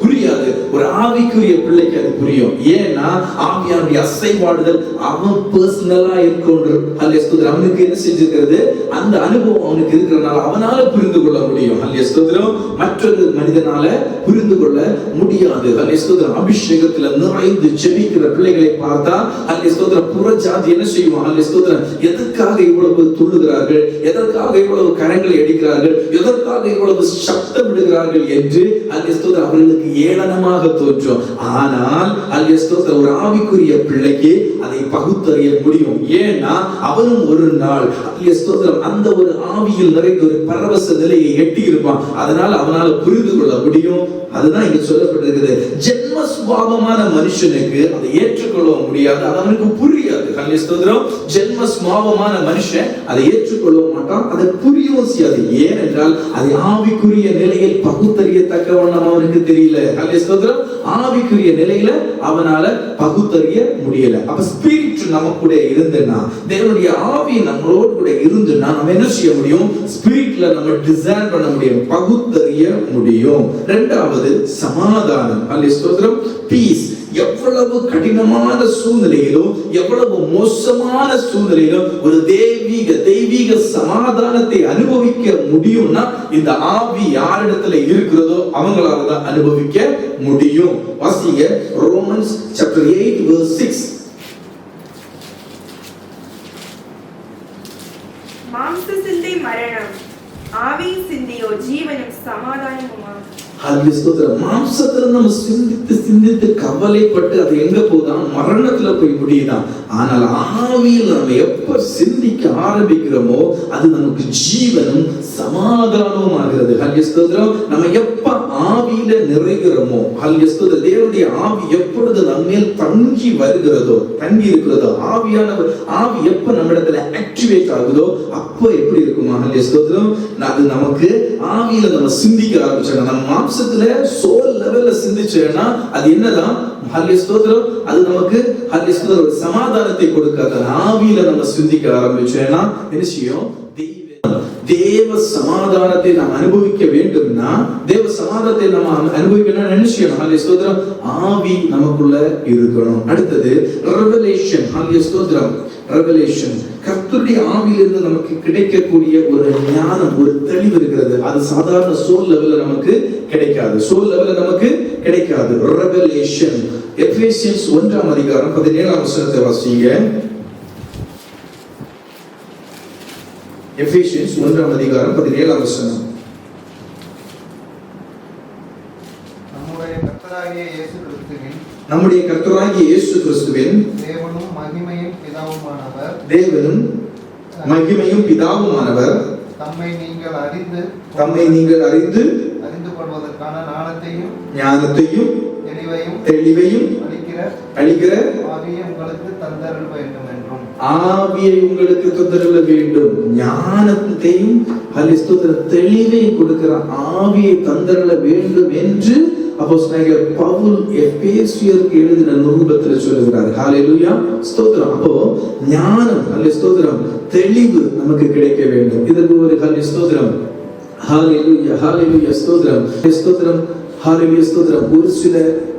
A: புரியாது. ஒரு ஆவிக்குரிய பிள்ளைக்கு அது புரியும். ஏன்னா ஆவியானுடைய அசைவாடுதல் அவன் பர்சனலா இருக்கொண்டு ஹல்லேலூயா அவனுக்கு என்ன செஞ்சிருக்கிறது? அந்த அனுபவம் அவனுக்கு இருக்கிறனால அவனால புரிந்து கொள்ள முடியும். ஹல்லேலூயா. மற்றொரு மனிதனால புரிந்து கொள்ள முடியாது. ஹல்லேலூயா. அபிஷேகத்துல நிறைந்து ஜெபிக்கிற பிள்ளைகளை பார்த்தா ஹல்லேலூயா புற ஜாதி என்ன செய்வான்? ஹல்லேலூயா எதற்காக இவ்வளவு துள்ளுகிறார்கள், எதற்காக இவ்வளவு கரங்களை அடிக்கிறார்கள், எதற்காக இவ்வளவு சப்தம் விடுகிறார்கள் என்று ஹல்லேலூயா அவர்களுக்கு ஏளனமாக தோன்றும். ஆனால் ஹல்லேலூயா ஒரு ஆவிக்குரிய பிள்ளைக்கு அதை பகுத்தறிய முடியும். ஏன்னா அவனும் ஒரு நாள் ஹல்லேலூயா அந்த ஒரு ஆவியில் நிறைந்த ஒரு பரவச நிலையை எட்டி இருப்பான். அதனால அவனால புரிந்து கொள்ள முடியும். அதுதான் இங்க சொல்லப்பட்டிருக்கிறது. ஜென்ம சுபாவமான மனுஷனுக்கு அதை ஏற்றுக்கொள்ள முடியாது, அது அவனுக்கு புரியாது. ஹல்லேலூயா. ஜென்ம சுபாவமான மனுஷன் அதை ஏற்றுக்கொள்ள மாட்டான், அதை புரியவும் செய்யாது. ஏனென்றால் அது ஆவிக்குரிய நிலையில் பகுத்தறியத்தக்கவண்ணம் அவனுக்கு தெரியல. ஹல்லேலூயா. ஆவிக்குரிய நிலையில அவனால பகுத்தறிய முடியல. அப்ப ஸ்பிரிட் நமக்குடைய இருந்தனா, தேவனுடைய ஆவி நம்மளோட கூட இருந்தனா நம்ம என்ன செய்ய முடியும்? ஸ்பிரிட்ல நம்ம டிசைன் பண்ண முடியும், பகுத்தறிய முடியும். இரண்டாவது சமாதானம். ஹல்லேலூயா. பீஸ். எவ்வளவு கடினமான சூழ்நிலையிலும், எவ்வளவு மோசமான சூழ்நிலையிலும் ஒரு தெய்வீக சமாதானத்தை அனுபவிக்க முடியும்னா இந்த ஆவி யாரிடத்துல இருக்கிறதோ அவங்களால தான் அனுபவிக்க முடியும். வாசிங்க ரோமன்ஸ் chapter 8 verse 6.
C: மாம்ச சிந்தை மரணம், ஆவி சிந்தையோ ஜீவனும் சமாதானமுமா.
A: ஹல்லேலூயா ஸ்தோத்திரம். மாம்சத்துல நம்ம சிந்தித்து சிந்தித்து கவலைப்பட்டு அது எங்க போதான், மரணத்துல போய் முடியுதான். ஆனால் ஆவியில் நம்ம எப்ப சிந்திக்க ஆரம்பிக்கிறோமோ அது நமக்கு ஜீவனும் சமாதானமும் ஆகிறது. ஹல்லேலூயா ஸ்தோத்திரம். நம்ம எப்ப ஆவியில நிறைகிறோமோ, ஹல்லேலூயா ஸ்தோத்திரம், தேவனுடைய ஆவி எப்பொழுது நம்ம மேல் தங்கி வருகிறதோ, தங்கி இருக்கிறதோ, ஆவியானவர் ஆவி எப்ப நம்ம இடத்துல ஆக்டிவேட் ஆகுதோ அப்போ எப்படி இருக்குமா? ஹல்லேலூயா ஸ்தோத்திரம். அது நமக்கு ஆவியில நம்ம சிந்திக்க ஆரம்பிச்சோம், நம்ம மாம்சத்துல சோல் லெவல்ல சிந்திச்சேன்னா அது என்னதான்? ஹல்லேலூயா ஸ்தோத்திரம். அது நமக்கு ஹல்லேலூயா ஸ்தோத்திரம் ஒரு சமாதானத்தை கொடுக்காது. ஆவியில நம்ம சிந்திக்க ஆரம்பிச்சோம்னா என்ன செய்யும்? தேவ சமாதானத்தை நாம் அனுபவிக்க வேண்டும்னா, தேவ சமாதானத்தை நம்ம அனுபவிக்கணும்னா என்ன செய்யணும்? ஹல்லேலூயா ஸ்தோத்திரம். ஆவி நமக்குள்ள இருக்கணும். அடுத்தது ரெவலேஷன். ஹல்லேலூயா ஸ்தோத்திரம். ரெவலேஷன், கர்த்தருடைய ஆவியிலிருந்து நமக்கு கிடைக்கக்கூடிய ஒரு ஞானம், ஒரு தெளிவு இருக்கிறது. அது சாதாரண சோல் லெவல்ல நமக்கு கிடைக்காது. சோல் லெவல்ல நமக்கு கிடைக்காது. ரெவலேஷன். எபேசியன்ஸ் 1ஆம் அதிகாரம் 17ஆம் வசனத்தை வாசிங்க. எபேசியன்ஸ் 1ஆம் அதிகாரம் 17ஆம் வசனம். நம்முடைய கர்த்தராகிய இயேசு கிறிஸ்துவின்
C: தேவனும் மகிமையும் பிதாவுமானவர்,
A: தேவனும் மகிமையும் பிதாவுமானவர்
C: தம்மை நீங்கள் அறிந்து
A: அறிந்து
C: கொள்வதற்கான
A: ஞானத்தையும்
C: தெளிவையும்
A: அளிக்கிற
C: ஆவியை உங்களுக்கு தந்தருள வேண்டும் என்றும்.
A: ஆவியை உங்களுக்கு தந்தருள வேண்டும். ஞானத்தையும் ஹல்லேலூயா ஸ்தோத்திரம் தெளிவையும் கொடுக்கிற ஆவியை தந்தருள வேண்டும் என்று அப்போஸ்தலனாகிய பவுல் எபேசியருக்கு எழுதின நிருபத்தில் சொல்லுகிறார். ஹல்லேலூயா ஸ்தோத்திரம். அப்போ ஞானம், ஹல்லேலூயா ஸ்தோத்திரம், தெளிவு நமக்கு கிடைக்க வேண்டும். இதற்கு ஒரு ஹல்லேலூயா ஸ்தோத்திரம். ஹல்லேலூயா ஹல்லேலூயா ஸ்தோத்திரம் ஸ்தோத்திரம் ஹல்லேலூயா ஸ்தோத்திரம். ஒரு சில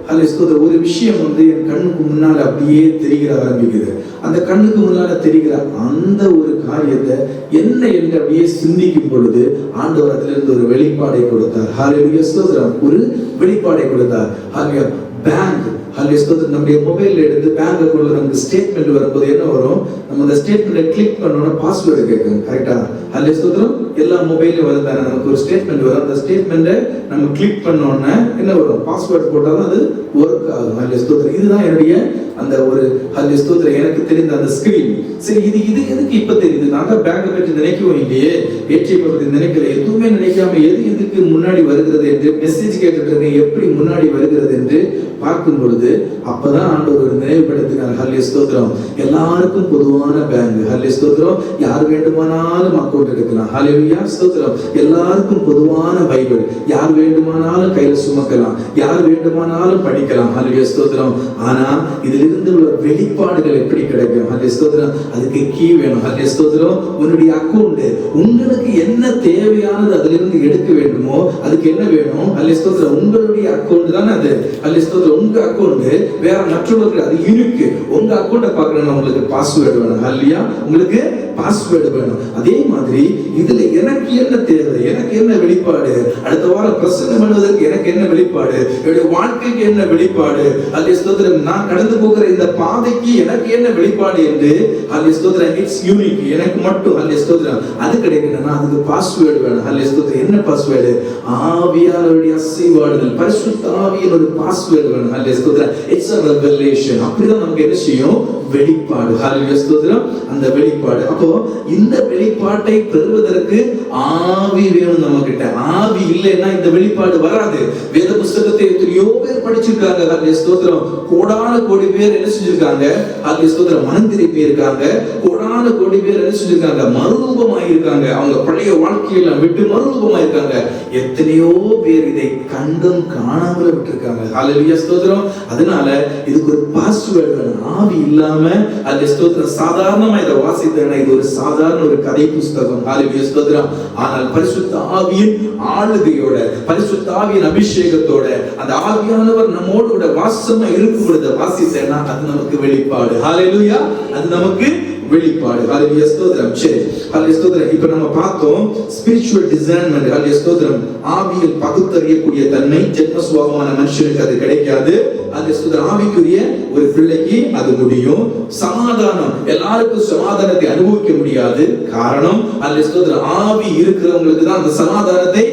A: ஹல்லேலூயா ஸ்தோத்திரம் ஒரு விஷயம் என் கண்ணுக்கு முன்னால அப்படியே தெரிகிற ஆரம்பிக்குது. அந்த கண்ணுக்கு முன்னால தெரிகிற அந்த ஒரு காரியத்தை என்ன என்று அப்படியே சிந்திக்கும் பொழுது ஆண்டவர் அதிலிருந்து ஒரு வெளிப்பாடை கொடுத்தார். ஹல்லேலூயா ஸ்தோத்திரம். ஒரு வெளிப்பாடை கொடுத்தார். ஹல்லேலூயா. பேங்க், ஹல்லேலூயா ஸ்தோத்திரம், நம்முடைய மொபைல்ல எடுத்து பேங்க் அக்கவுண்ட்ல நமக்கு ஸ்டேட்மெண்ட் வரும்போது என்ன வரும்? நம்ம அந்த ஸ்டேட்மெண்ட்டை கிளிக் பண்ணோம்னா பாஸ்வேர்டு கேட்கும். கரெக்டா? ஹல்லேலூயா ஸ்தோத்திரம். எல்லா மொபைல்ல வருதானே நமக்கு ஒரு ஸ்டேட்மெண்ட் வரும். அந்த ஸ்டேட்மெண்ட்டை நம்ம கிளிக் பண்ணோம்னா என்ன வரும்? பாஸ்வேர்டு போட்டாலும் அது ஒர்க் ஆகும். ஹல்லேலூயா ஸ்தோத்திரம். இதுதான் என்னுடைய அந்த ஒரு ஹல்லேலூயா ஸ்தோத்திரம் எனக்கு தெரிந்த அந்த ஸ்கிரீன். சரி, இது எதுக்கு இப்ப தெரியுது? நாங்க பேங்கை பற்றி நினைக்கவும் இல்லையே, ஏடிஎம் பற்றி நினைக்கல, எதுவுமே நினைக்காம எதுக்கு முன்னாடி வருகிறது என்று மெசேஜ் கேட்டுட்டு இருக்கேன், எப்படி முன்னாடி வருகிறது என்று பார்க்கும் பொழுது அப்பதான் ஆண்டவர் ஒரு நினைவுபடுத்தினார். ஹல்லேலூயா ஸ்தோத்திரம். எல்லாருக்கும் பொதுவான பேங்க். ஹல்லேலூயா ஸ்தோத்திரம். யார் வேண்டுமானாலும் அக்கவுண்ட் எடுக்கலாம். ஹல்லேலூயா ஸ்தோத்திரம். எல்லாருக்கும் பொதுவான பைபிள், யார் வேண்டுமானாலும் கையில சுமக்கலாம், யார் வேண்டுமானாலும் படிக்கலாம். ஹல்லேலூயா ஸ்தோத்திரம். ஆனா இதிலிருந்து உள்ள வெளிப்பாடுகள் எப்படி கிடைக்கும்? ஹல்லேலூயா ஸ்தோத்திரம். அதுக்கு கீ வேணும். ஹல்லேலூயா ஸ்தோத்திரம். உன்னுடைய அக்கவுண்ட் உங்களுக்கு என்ன தேவையானது அதிலிருந்து எடுக்க வேண்டுமோ அதுக்கு என்ன வேணும்? ஹல்லேலூயா ஸ்தோத்திரம். உங்களுடைய அக்கவுண்ட் தானே அது. ஹல்லேலூயா ஸ்தோத்திரம். உங்க அக்கவுண்ட் வேற மற்றவர்களுக்கு அது இருக்கு. உங்க அக்கவுண்ட பார்க்கணும்னா உங்களுக்கு பாஸ்வேர்டு வேணும். ஹல்லேலூயா. உங்களுக்கு பாஸ்வேர்டு வேணும். அதே மாதிரி இதுல எனக்கு என்ன தேவை, எனக்கு என்ன வெளிப்பாடு, அடுத்த வாரம் பிரசங்கம் பண்ணுவதற்கு எனக்கு என்ன வெளிப்பாடு, என்னுடைய வாழ்க்கைக்கு என்ன வெளிப்பாடு, ஹல்லேலூயா ஸ்தோத்திரம், நான் கடந்து போகிற இந்த பாதைக்கு எனக்கு என்ன வெளிப்பாடு என்று ஹல்லேலூயா ஸ்தோத்திரம். இட்ஸ் யூனிக், எனக்கு மட்டும். ஹல்லேலூயா ஸ்தோத்திரம். அது கிடைக்கணும்னா அதுக்கு பாஸ்வேர்டு வேணும். ஹல்லேலூயா ஸ்தோத்திரம். என்ன பாஸ்வேர்டு? ஆவியானவருடைய அசைவாடுதல், பரிசுத்த ஆவியின் ஒரு பாஸ்வேர்டு வேணும். ஹல்லேலூயா ஸ்தோத்திரம். It's a revelation. அப்படிதான் நமக்கு என்ன செய்யும்? வெளிப்பாடு. ஹல்லேலூயா ஸ்தோத்திரம். அந்த வெளிப்பாடு. அப்போ இந்த வெளிப்பாட்டை பெறுவதற்கு ஆவி வேணும் நம்ம கிட்ட. ஆவி இல்லைன்னா இந்த வெளிப்பாடு வராது. வேத புத்தகத்தை எத்தனையோ பேர் படிச்சிருக்காங்க. ஹல்லேலூயா ஸ்தோத்திரம். கோடான கோடி பேர் என்ன செஞ்சிருக்காங்க? ஹல்லேலூயா ஸ்தோத்திரம். மனம் திரும்பி இருக்காங்க. கோடான கோடி பேர் என்ன செஞ்சிருக்காங்க? மறுரூபமாய் இருக்காங்க. அவங்க பழைய வாழ்க்கையில விட்டு மறுரூபமாய் இருக்காங்க. எத்தனையோ பேர் இதை கண்டும் காணாமல் விட்டுருக்காங்க. ஹல்லேலூயா ஸ்தோத்திரம். அதனால இதுக்கு ஒரு பாஸ்வேர்டு வேணும். ஆவி இல்லாம ஹல்லேலூயா ஸ்தோத்திரம் சாதாரணமா இதை வாசித்தேன்னா இது ஒரு சாதாரண ஒரு கதை புஸ்தகம். ஹல்லேலூயா ஸ்தோத்திரம். ஆனால் பரிசுத்த ஆவியின் ஆளுகையோட, பரிசுத்த ஆவியின் அபிஷேகத்தோட, அந்த ஆவியானவர் நம்மோடு கூட வாசமா இருக்கும் பொழுது வாசித்தேன்னா அது நமக்கு வெளிப்பாடு. ஹல்லேலூயா. அது நமக்கு வெளிப்பாடு. ஹல்லேலூயா ஸ்தோத்திரம். சரி, ஹல்லேலூயா ஸ்தோத்திரம். இப்போ நம்ம பார்த்தோம் ஸ்பிரிச்சுவல் டிசைன்மென்ட். ஹல்லேலூயா ஸ்தோத்திரம். ஆவியில் பகுத்தறியக்கூடிய தன்மை ஜென்ம சுபாவமான மனுஷனுக்கு அது கிடைக்காது. ஹல்லேலூயா ஸ்தோத்திரம். ஆவிக்குரிய ஒரு பிள்ளைக்கு அது முடியும். சமாதானம், எல்லாருக்கும் சமாதானத்தை அனுபவிக்க முடியாது. காரணம் ஹல்லேலூயா ஸ்தோத்திரம். ஆவி இருக்கிறவங்களுக்கு தான் அந்த சமாதானத்தை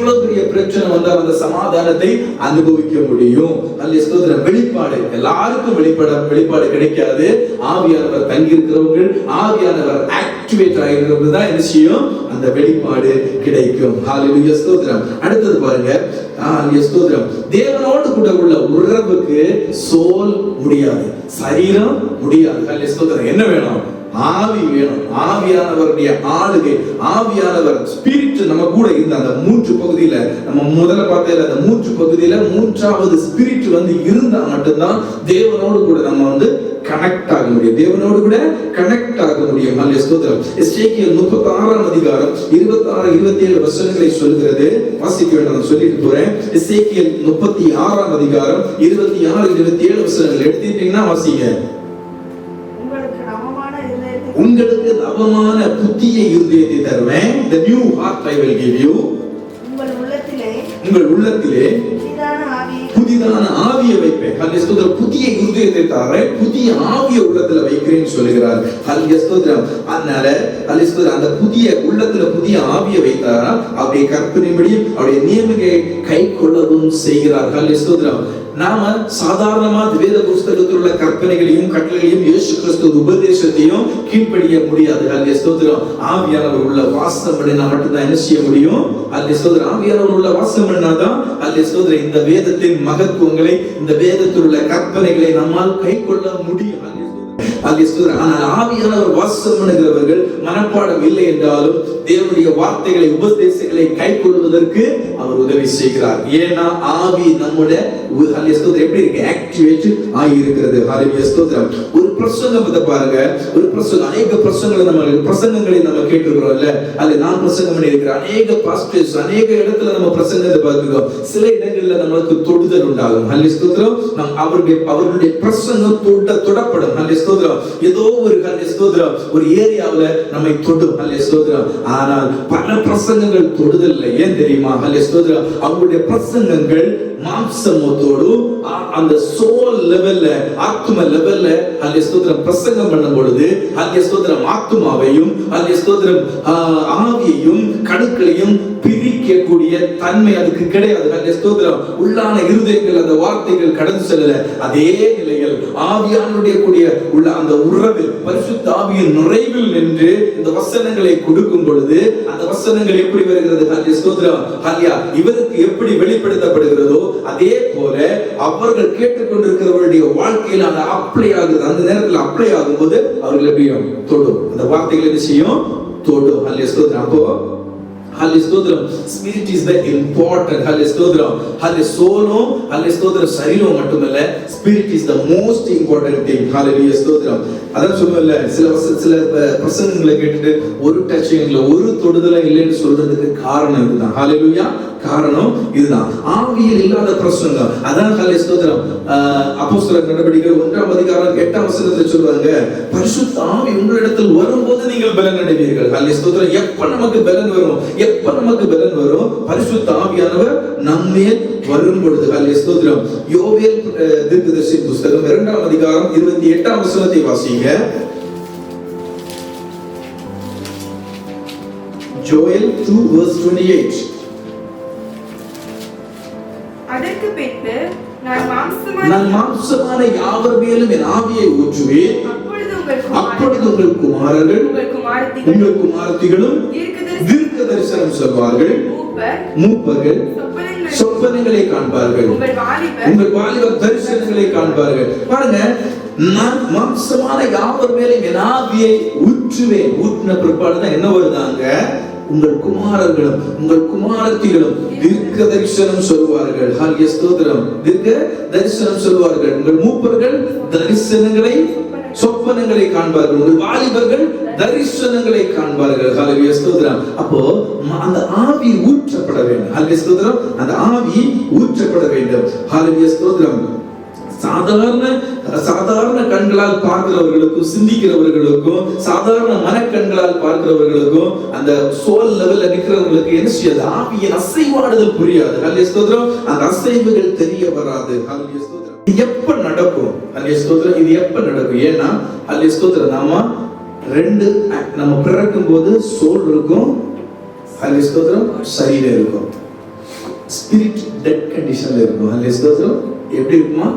A: எவ்வளவு பெரிய பிரச்சனை வந்தால் அந்த சமாதானத்தை அனுபவிக்க முடியும். அல்லேலூயா ஸ்தோத்திரம். வெளிப்பாடு எல்லாருக்கும் வெளிப்பாடு கிடைக்காது. ஆவியானவர் தங்கி இருக்கிறவங்க, ஆவியானவர் ஆக்டிவேட் ஆகிறவங்க தான் என்ன செய்யும், அந்த வெளிப்பாடு கிடைக்கும். ஹalleluya ஸ்தோத்திரம். அடுத்தது பாருங்க, ஹalleluya ஸ்தோத்திரம். தேவனோடு கூட உள்ள உறவுக்கு சோல் முடியாது, சரீரம் முடியாது. ஹalleluya ஸ்தோத்திரம். என்ன வேணும்? ஆவி வேணும். ஆவியானவருடைய ஆளுகை, ஆவியானவர் ஸ்பிரிட் நம்ம கூட இருந்த அந்த மூன்று பகுதியில, நம்ம முதல்ல பார்த்ததுல அந்த மூன்று பகுதியில மூன்றாவது ஸ்பிரிட் இருந்தா மட்டும்தான் தேவனோடு கூட நம்ம கனெக்ட் ஆக முடியும், தேவனோடு கூட கனெக்ட் ஆக முடியும். ஹalleluya ஸ்தோத்திரம். எசேக்கியேல் 36ஆம் அதிகாரம் 26 27 வசனங்களை சொல்கிறது. வாசிக்க வேண்டாம், சொல்லிட்டு போறேன். எசேக்கியேல் 36ஆம் அதிகாரம் 26 27 வசனங்களை எடுத்துட்டீங்கன்னா வாசிங்க. உங்களுக்கு நவமான புதிய இருதயத்தை தருவேன். The new heart I will give you. உங்கள் உள்ளத்திலே புதிதான ஆவியை வைப்பேன். ஹல்லேலூயா ஸ்தோத்திரம். புதிய இருதயத்தை தரேன், புதிய ஆவியை உள்ளத்துல வைக்கிறேன்னு சொல்லுகிறார். ஹல்லேலூயா ஸ்தோத்திரம். அதனால ஹல்லேலூயா ஸ்தோத்திரம், அந்த புதிய உள்ளத்துல புதிய ஆவியை வைத்தாரா அவருடைய கற்பனைப்படி அவருடைய நியமங்களை கை கொள்ளவும் செய்கிறார். ஹல்லேலூயா ஸ்தோத்திரம். நாம சாதாரணமா வேத புஸ்தகத்தில் உள்ள கற்பனைகளையும் கட்டளைகளையும் இயேசு கிறிஸ்து உபதேசத்தையும் கீழ்ப்படிய முடியாது. ஹல்லேலூயா ஸ்தோத்திரம். ஆவியானவர் உள்ள வாசம் பண்ணினா மட்டும்தான் என்ன செய்ய முடியும். ஹல்லேலூயா ஸ்தோத்திரம். ஆவியானவர் உள்ள வாசம் பண்ணினாதான் ஹல்லேலூயா ஸ்தோத்திரம் இந்த வேதத்தின் மகத்துவங்களை, இந்த வேதத்தில் உள்ள கற்பனைகளை நம்மால் கை கொள்ள முடியும். ஆனால் ஆவியானவர் வாசம் பண்ணுகிறவர்கள் மனப்பாடம் இல்லை என்றாலும் தேவனுடைய வார்த்தைகளை, உபதேசங்களை கை கொள்வதற்கு அவர் உதவி செய்கிறார். ஏன்னா ஆவி நம்முடைய எப்படி இருக்கு, ஆக்டிவேட் ஆகி இருக்கிறது. ஹல்லேலூயா ஸ்தோத்திரம். ஒரு பிரசங்கத்தை பாருங்க, ஒரு பிரசங்கம், அநேக பிரசங்கங்களை நம்ம கேட்டிருக்கிறோம்ல, அல்ல நான் பிரசங்கம் பண்ணி இருக்கிறேன். அநேக பாஸ்டர்ஸ் அநேக இடத்துல நம்ம பிரசங்கத்தை பார்க்கிறோம். சில இடங்கள்ல நம்மளுக்கு தொடுதல் உண்டாகும். ஹல்லேலூயா ஸ்தோத்திரம். அவர்களுடைய பிரசங்கம் தொடப்படும். ஹல்லேலூயா ஸ்தோத்திரம். ஏதோ ஒரு ஹல்லேலூயா ஸ்தோத்திரம் ஒரு ஏரியாவுல நம்மை தொடும். ஹல்லேலூயா ஸ்தோத்திரம். ஆனால் பல பிரசங்கங்கள் தொடுதல் இல்லை. ஏன் தெரியுமா? ஹல்லேலூயா ஸ்தோத்திரம். அவங்களுடைய பிரசங்கங்கள் மாம்சமத்தோடு அந்த சோல் லெவல்ல, ஆத்தும லெவல்ல ஹல்லேலூயா ஸ்தோத்திரம் பிரசங்கம் பண்ணும் பொழுது ஹல்லேலூயா ஸ்தோத்திரம் ஆத்துமாவையும் ஹல்லேலூயா ஸ்தோத்திரம் ஆவியையும் கணுக்களையும் பிரிக்கக்கூடிய தன்மை அதுக்கு கிடையாது. ஹல்லேலூயா ஸ்தோத்திரம். உள்ளான இருதயங்கள் அந்த வார்த்தைகள் கடந்து செல்லல. அதே நிலையில் ஆவியானுடைய கூடிய உள்ள அந்த உறவில், பரிசுத்த ஆவியின் நிறைவில் நின்று இந்த வசனங்களை கொடுக்கும் பொழுது அந்த வசனங்கள் எப்படி வருகிறது? ஹல்லேலூயா ஸ்தோத்திரம். ஹல்லேலூயா. இவருக்கு எப்படி வெளிப்படுத்தப்படுகிறதோ அதே போல அவர்கள் கேட்டுக்கொண்டிருக்கிறவருடைய வாழ்க்கையில் அந்த அப்ளை ஆகுது. அந்த நேரத்தில் அப்ளை ஆகும்போது அவர்கள் எப்படியும் தொடும், அந்த வார்த்தைகள் என்ன செய்யும்? தொடும். ஹல்லேலூயா ஸ்தோத்திரம். அப்போ ஹல்லேலூயா ஸ்தோத்திரம். Spirit is the important. Hallelujah ஸ்தோத்திரம். ஹல்லேலூயா சோலும் ஹல்லேலூயா ஸ்தோத்திரம் சரீரம் மட்டுமல்ல, spirit is the most important thing. Hallelujah ஸ்தோத்திரம். அதான் சொல்லுவல்ல, சில பிரசங்கங்களை கேட்டுட்டு ஒரு டச்சிங் இல்லை, ஒரு தொடுதலும் இல்லைன்னு சொல்றதுக்கு காரணம் இதுதான். ஹல்லேலூயா. காரணம் இதுதான். ஆவியில் இல்லாத பிரசங்கம். அதான் ஹல்லேலூயா ஸ்தோத்திரம். அப்போஸ்தலர் நடவடிக்கைகள் 1ஆம் அதிகாரம் 8ஆம் வசனத்துல சொல்றாங்க, பரிசுத்த ஆவி உங்களிடத்தில் வரும்போது நீங்கள் பலன் அடைவீர்கள். ஹல்லேலூயா ஸ்தோத்திரம். எப்ப நமக்கு பலன் வரும்? எப்ப நமக்கு பலன் வரும்? பரிசுத்த ஆவியானவர் நம்மேல் வரும் பொழுது. ஹல்லேலூயா ஸ்தோத்திரம். யோவேல் தீர்க்கதரிசி புத்தகம் 2ஆம் அதிகாரம் 28ஆம் வசனத்தை வாசிங்க. Joel 2:28.
D: அதற்கு பின்பு நான்
A: மாம்சமான யாவர் மேலும் என் ஆவியை ஊற்றுவேன். அப்பொழுது உங்கள் குமாரர்கள் உங்கள் குமாரத்திகளும் தீர்க்க தரிசனம் சொல்வார்கள். மூப்பர்கள் சொப்பனங்களை காண்பார்கள். உங்கள் வாலிபர் தரிசனங்களை காண்பார்கள். பாருங்க, நான் மாம்சமான யாவர் மேலும் என் ஆவியை ஊற்றுவேன். ஊற்றின பிற்பாடுதான் என்ன வருதாங்க? உங்கள் குமாரர்களும் உங்கள் குமாரத்திகளும் தீர்க்க தரிசனம் சொல்வார்கள். ஹல்லேலூயா ஸ்தோத்திரம். தீர்க்க தரிசனம் சொல்வார்கள். உங்கள் மூப்பர்கள் தரிசனங்களை, சொப்பனங்களை காண்பார்கள். உங்கள் வாலிபர்கள் தரிசனங்களை காண்பார்கள். ஹல்லேலூயா ஸ்தோத்திரம். அப்போ அந்த ஆவி ஊற்றப்பட வேண்டும். ஹல்லேலூயா ஸ்தோத்திரம். அந்த ஆவி ஊற்றப்பட வேண்டும். ஹல்லேலூயா ஸ்தோத்திரம். சாதாரண கண்களால் பார்க்கிறவர்களுக்கும் சிந்திக்கிறவர்களுக்கும் சாதாரண மனக்கண்களால் பார்க்கிறவர்களுக்கும் அந்த சோல் லெவல்ல நிக்கிறவங்களுக்கு என்ன செய்யாது? ஆவியின் அசைவாடுதல் புரியாது. ஹல்லேலூயா ஸ்தோத்திரம். அந்த அசைவுகள் தெரிய வராது. ஹல்லேலூயா ஸ்தோத்திரம். இது எப்ப நடக்கும்? ஹல்லேலூயா ஸ்தோத்திரம். இது எப்ப நடக்கும்? ஏன்னா ஹல்லேலூயா ஸ்தோத்திரம், நம்ம பிறக்கும் போது சோல் இருக்கும், ஹல்லேலூயா ஸ்தோத்திரம், சரீரம் இருக்கும். ஸ்பிரிட் டெட் கண்டிஷன்ல இருக்கும். ஹல்லேலூயா ஸ்தோத்திரம். எப்படி இருக்குமா?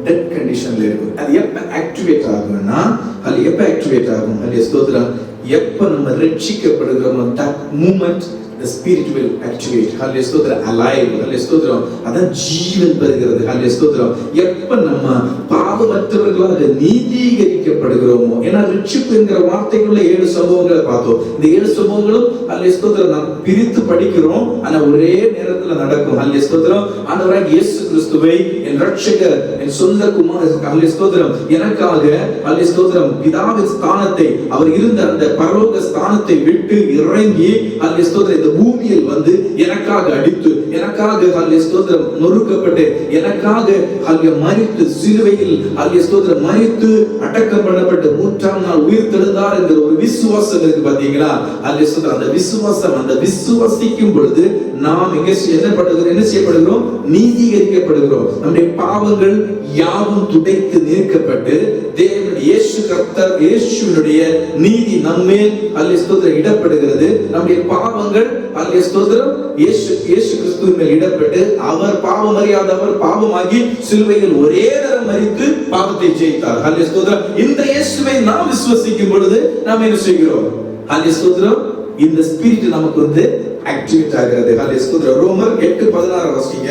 A: டெட் கண்டிஷன்ல இருக்கும். அது எப்ப ஆக்டிவேட் ஆகும்னா, அது எப்ப ஆக்டிவேட் ஆகும்? ஹல்லேலூயா ஸ்தோத்திரம். எப்ப நம்ம ரட்சிக்கப்படுகிறோமோ that moment the spirit will activate. ஹல்லேலூயா ஸ்தோத்திரம். alive. ஹல்லேலூயா ஸ்தோத்திரம். அதான் ஜீவன் பெறுகிறது. ஹல்லேலூயா ஸ்தோத்திரம். எப்ப நம்ம பாவமற்றவர்களாக நீதிகரிக்கப்படுகிறோமோ, ஏன்னா ரட்சிப்பு என்கிற வார்த்தைக்குள்ள 7 சம்பவங்களை பார்த்தோம். இந்த 7 சம்பவங்களும் ஹல்லேலூயா ஸ்தோத்திரம் நாம் பிரித்து படிக்கிறோம், ஆனா ஒரே நேரத்துல நடக்கும். ஹல்லேலூயா ஸ்தோத்திரம். ஆண்டவராகிய இயேசு கிறிஸ்துவை என் ரட்சகர், என் சொந்த குமாரன், ஹல்லேலூயா ஸ்தோத்திரம், எனக்காக ஹல்லேலூயா ஸ்தோத்திரம் பிதாவின் ஸ்தானத்தை, அவர் இருந்த அந்த பரலோக ஸ்தானத்தை விட்டு இறங்கி ஹல்லேலூயா ஸ்தோத்திரம் இந்த பூமியில் வந்து எனக்காக அடித்து, எனக்காக ஹல்லேலூயா ஸ்தோத்திரம் நொறுக்கப்பட்டு, எனக்காக ஹல்லேலூயா மரித்து, சிலுவையில் ஹல்லேலூயா ஸ்தோத்திரம் மரித்து அடக்கம் பண்ணப்பட்டு 3ஆம் நாள் உயிர் தெழுந்தார் என்கிற ஒரு விசுவாசம் இருக்கு பாத்தீங்களா? ஹல்லேலூயா ஸ்தோத்திரம். அந்த விசுவாசம், அந்த விசுவாசிக்கும் பொழுது நாம் என்ன செய்யப்படுகிறோம்? நீதிகரிக்கப்படுகிறோம். நம்முடைய பாவங்கள் யாவும் துடைத்து நீக்கப்பட்டு தேவனுடைய இயேசு கர்த்தர் இயேசுவினுடைய நீதி நம்மேல் ஹல்லேலூயா ஸ்தோத்திரம் இடப்படுகிறது. நம்முடைய பாவங்கள் ஹல்லேலூயா ஸ்தோத்திரம் இயேசு கிறிஸ்துவின் மேல் இடப்பட்டு, அவர் பாவம் அறியாதவர் பாவமாகி சிலுவையில் ஒரே தரம் மரித்து பாவத்தை ஜெயித்தார். ஹல்லேலூயா ஸ்தோத்திரம். இந்த இயேசுவை நாம் விசுவாசிக்கும் பொழுது நாம் என்ன செய்கிறோம்? ஹல்லேலூயா ஸ்தோத்திரம். இந்த ஸ்பிரிட் நமக்கு வந்து ஆக்டிவேட் ஆகிறது. ஹல்லேலூயா ஸ்தோத்திரம். ரோமர் 8:16 வாசிங்க.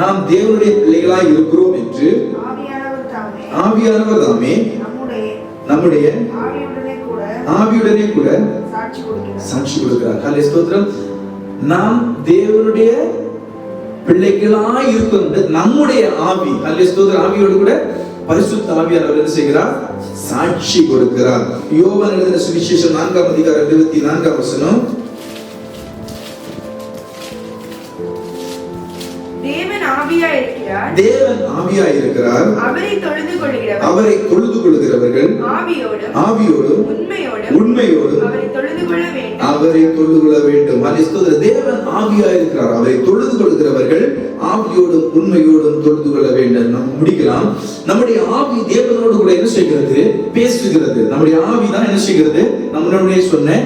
A: நாம் தேவனுடைய பிள்ளைகளாய் இருக்கிறோம் என்று ஆவியானவர் தாமே நம்முடைய ஆவியுடனே கூட சாட்சி கொடுக்கிறார். ஹல்லேலூயா ஸ்தோத்திரம். நாம் தேவனுடைய பிள்ளைகளாய் இருக்கிறோம் என்று நம்முடைய ஆவி, ஹல்லேலூயா ஸ்தோத்திரம், ஆவியோடு கூட பரிசுத்த ஆவியானவர் என்ன செய்கிறார்? சாட்சி கொடுக்கிறார். யோவான் எழுதின சுவிசேஷம் 4ஆம் அதிகாரம் 24ஆம் வசனம். தேவன் ஆவியாய் இருக்கிறார். அவரை தொழுது கொள்கிறவர்கள் ஆவியோடும் உண்மையோடும் அவரை தொழுது கொள்ள வேண்டும். தேவன் ஆவியாய் இருக்கிறார். அவரை தொழுது கொள்கிறவர்கள் ஆவியோடும் உண்மையோடும் தொழுது கொள்ள வேண்டும். நாம் முடிக்கலாம். நம்முடைய ஆவி தேவனோடு கூட என்ன செய்கிறது? பேசுகிறது. நம்முடைய ஆவி தான் என்ன செய்கிறது? நம்மளுடைய சொன்ன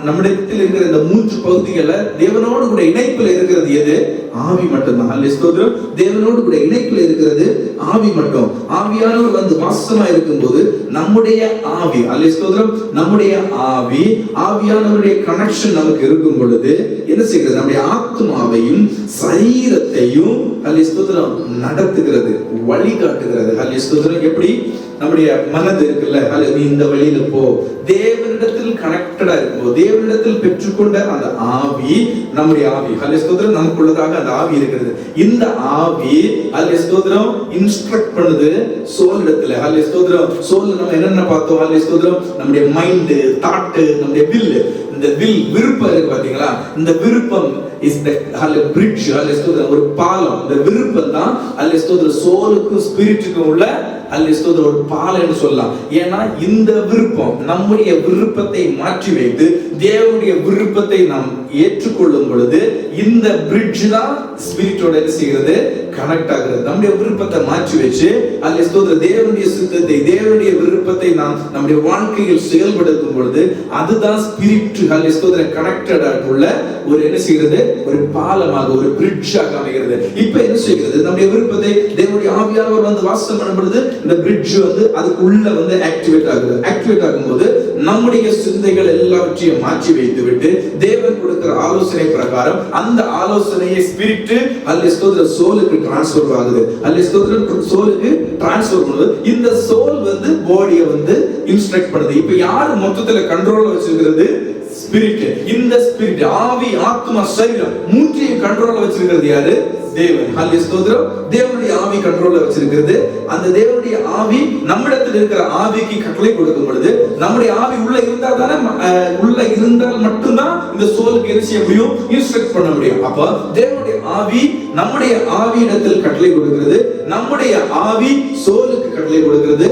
A: நம்மிடத்தில் இருக்கிற இந்த 3 பகுதிகளை தேவனோடு கூட இணைப்பில் இருக்கிறது எது? ஆவி மட்டும்தான். ஹல்லேலூயா ஸ்தோத்திரம். தேவனோடு கூட இணைப்பில் இருக்கிறது ஆவி மட்டும். ஆவியானவர் வந்து வாசமா இருக்கும்போது நம்முடைய ஆவி, ஹல்லேலூயா ஸ்தோத்திரம், நம்முடைய ஆவி ஆவியானவருடைய கனெக்ஷன் நமக்கு இருக்கும் பொழுது என்ன செய்கிறது? நம்முடைய ஆத்மாவையும் சரீரத்தையும் ஹல்லேலூயா ஸ்தோத்திரம் நடத்துகிறது, வழிகாட்டுகிறது. ஹல்லேலூயா ஸ்தோத்திரம். எப்படி? நம்முடைய மனது இருக்குல்ல, நீ இந்த வழியில போ, தேவனிடத்தில் கனெக்டடா இருக்கும், தேவனிடத்தில் பெற்றுக்கொண்ட அந்த ஆவி நம்முடைய ஆவி, ஹல்லேலூயா ஸ்தோத்திரம், நமக்குள்ளதாக அந்த ஆவி இருக்கிறது. இந்த ஆவி ஹல்லேலூயா ஸ்தோத்திரம் இன்ஸ்ட்ரக்ட் பண்ணுது சோல் இடத்துல. ஹல்லேலூயா ஸ்தோத்திரம். சோல்ல நம்ம என்னென்ன பார்த்தோம்? ஹல்லேலூயா ஸ்தோத்திரம். நம்முடைய மைண்ட், தாட், நம்முடைய வில், இந்த வில் விருப்பம் இருக்கு பாத்தீங்களா? இந்த விருப்பம் இஸ் தி ஹல்லேலூயா பிரிட்ஜ். ஹல்லேலூயா ஸ்தோத்திரம். ஒரு பாலம். இந்த விருப்பம் தான் ஹல்லேலூயா ஸ்தோத்திரம் சோலுக்கும் ஸ்பிரிட்டுக்கும் உள்ள ஹல்லேலூயா ஸ்தோத்திரம் ஒரு பாலம்னு சொல்லலாம். ஏன்னா இந்த விருப்பம் நம்முடைய விருப்பத்தை மாற்றி வைத்து தேவனுடைய விருப்பத்தை நாம் ஏற்றுக்கொள்ளும் பொழுது இந்த பிரிட்ஜ் தான் ஸ்பிரிட்டோட என்ன செய்கிறது? கனெக்ட் ஆகிறது. நம்முடைய விருப்பத்தை மாற்றி வச்சு ஹல்லேலூயா ஸ்தோத்திரம் தேவனுடைய சித்தத்தை, தேவனுடைய விருப்பத்தை நாம் நம்முடைய வாழ்க்கையில் செயல்படுத்தும் பொழுது அதுதான் ஸ்பிரிட் ஹல்லேலூயா ஸ்தோத்திரம் கனெக்டடா உள்ள ஒரு என்ன செய்கிறது? ஒரு பாலமாக, ஒரு பிரிட்ஜாக அமைகிறது. இப்போ என்ன செய்கிறது? நம்முடைய விருப்பத்தை தேவனுடைய ஆவியானவர் வந்து வாசம் பண்ணும் பொழுது இந்த பிரிட்ஜ் வந்து அதுக்குள்ள வந்து ஆக்டிவேட் ஆகுது. ஆக்டிவேட் ஆகும்போது நம்முடைய சிந்தைகள் எல்லாவற்றையும் மாற்றி வைத்து விட்டு தேவன் கொடுக்கிற ஆலோசனை பிரகாரம் அந்த ஆலோசனையை ஸ்பிரிட் ஹல்லேலூயா ஸ்தோத்திரம் சோலுக்கு டிரான்ஸ்ஃபர் ஆகுது. ஹல்லேலூயா ஸ்தோத்திரம். சோலுக்கு டிரான்ஸ்ஃபர் பண்ணுது. இந்த சோல் வந்து பாடியை வந்து இன்ஸ்ட்ரக்ட் பண்ணுது. இப்போ யார் மொத்தத்துல கண்ட்ரோல்ல வச்சிருக்கிறது? ஸ்பிரிட். இந்த ஸ்பிரிட் ஆவி, ஆத்மா, சரீரம் மூன்றையும் கண்ட்ரோல்ல வச்சிருக்கிறது யாரு? தேவன். ஹல்லேலூயா ஸ்தோத்திரம். தேவனுடைய ஆவி கண்ட்ரோல்ல வச்சிருக்கிறது. அந்த தேவனுடைய ஆவி நம்மிடத்தில் இருக்கிற ஆவிக்கு கட்டளை கொடுக்கும் பொழுது நம்முடைய ஆவி உள்ள இருந்தால் தானே, உள்ள இருந்தால் மட்டும்தான் இந்த சோலுக்கு என்ன செய்ய முடியும்? இன்ஸ்ட்ரக்ட் பண்ண முடியும். அப்ப தேவனுடைய ஆவி நம்முடைய ஆவியிடத்தில் கட்டளை கொடுக்கிறது, நம்முடைய ஆவி சோலுக்கு கட்டளை கொடுக்கிறது,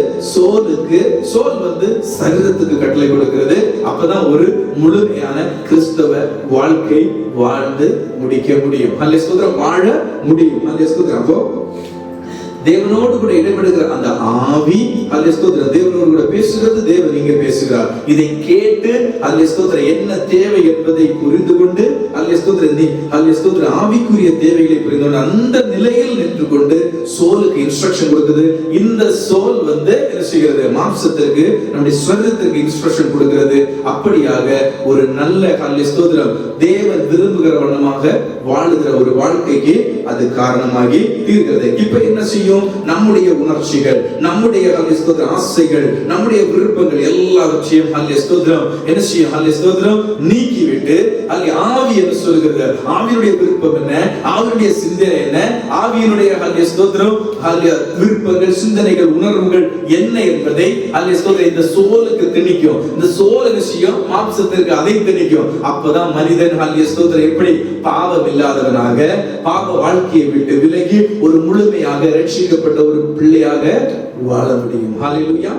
A: சோல் வந்து சரீரத்துக்கு கட்டளை கொடுக்கிறது. அப்பதான் ஒரு முழுமையான கிறிஸ்தவ வாழ்க்கை வாழ்ந்து முடிக்க முடியும். ஹல்லேலூயா ஸ்தோத்திரம். வாழ முடியும். ஹல்லேலூயா ஸ்தோத்திரம். அப்போ தேவனோடு கூட இடைபடுகிற அந்த ஆவி, ஹல்லேலூயா ஸ்தோத்திரம், தேவனோடு கூட பேசுகிறது, தேவன் இங்கே பேசுகிறார். இதை கேட்டு ஹல்லேலூயா ஸ்தோத்திரம் என்ன தேவை என்பதை புரிந்து கொண்டு, ஹல்லேலூயா ஸ்தோத்திரம் ஆவிக்குரிய தேவைகளை புரிந்து கொண்டு அந்த நிலையில் நின்று கொண்டு சோலுக்கு இன்ஸ்ட்ரக்ஷன் கொடுக்குது. இந்த சோல் என்ன செய்கிறது? மாம்சத்திற்கு, நம்முடைய ஸ்வரத்திற்கு இன்ஸ்ட்ரக்ஷன் கொடுக்கிறது. அப்படியாக ஒரு நல்ல ஹல்லேலூயா ஸ்தோத்திரம் தேவன் விரும்புகிற வண்ணமாக வாழுகிற ஒரு வாழ்க்கைக்கு அது காரணமாகி தீர்க்கிறது. இப்ப என்ன செய்யும்? நம்முடைய உணர்ச்சிகள், நம்முடைய ஹல்லேலூயா ஸ்தோத்திரம் ஆசைகள், நம்முடைய விருப்பங்கள் எல்லாவற்றையும் ஹல்லேலூயா ஸ்தோத்திரம் என்ன செய்யும்? ஹல்லேலூயா ஸ்தோத்திரம் நீக்கிவிட்டு ஆவி என்ன சொல்கிறது? ஆவியினுடைய விருப்பம் என்ன? ஆவியினுடைய சிந்தனை என்ன? ஆவியினுடைய ஹல்லேலூயா ஸ்தோத்திரம் விருப்பங்கள், சிந்தனைகள், உணர்வுகள் என்ன என்பதை ஹல்லேலூயா ஸ்தோத்திரம் இந்த சோலுக்கு திணிக்கும். இந்த சோல் என்ன செய்யும்? மாம்சத்திற்கு அதை திணிக்கும். அப்பதான் மனிதன் ஹல்லேலூயா ஸ்தோத்திரம் எப்படி பாவம் இல்லாதவனாக, பாவ வாழ்க்கையை விட்டு விலகி ஒரு முழுமையாக ரட்சிக்கப்பட்ட ஒரு பிள்ளையாக வாழ முடியும். ஹல்லேலூயா.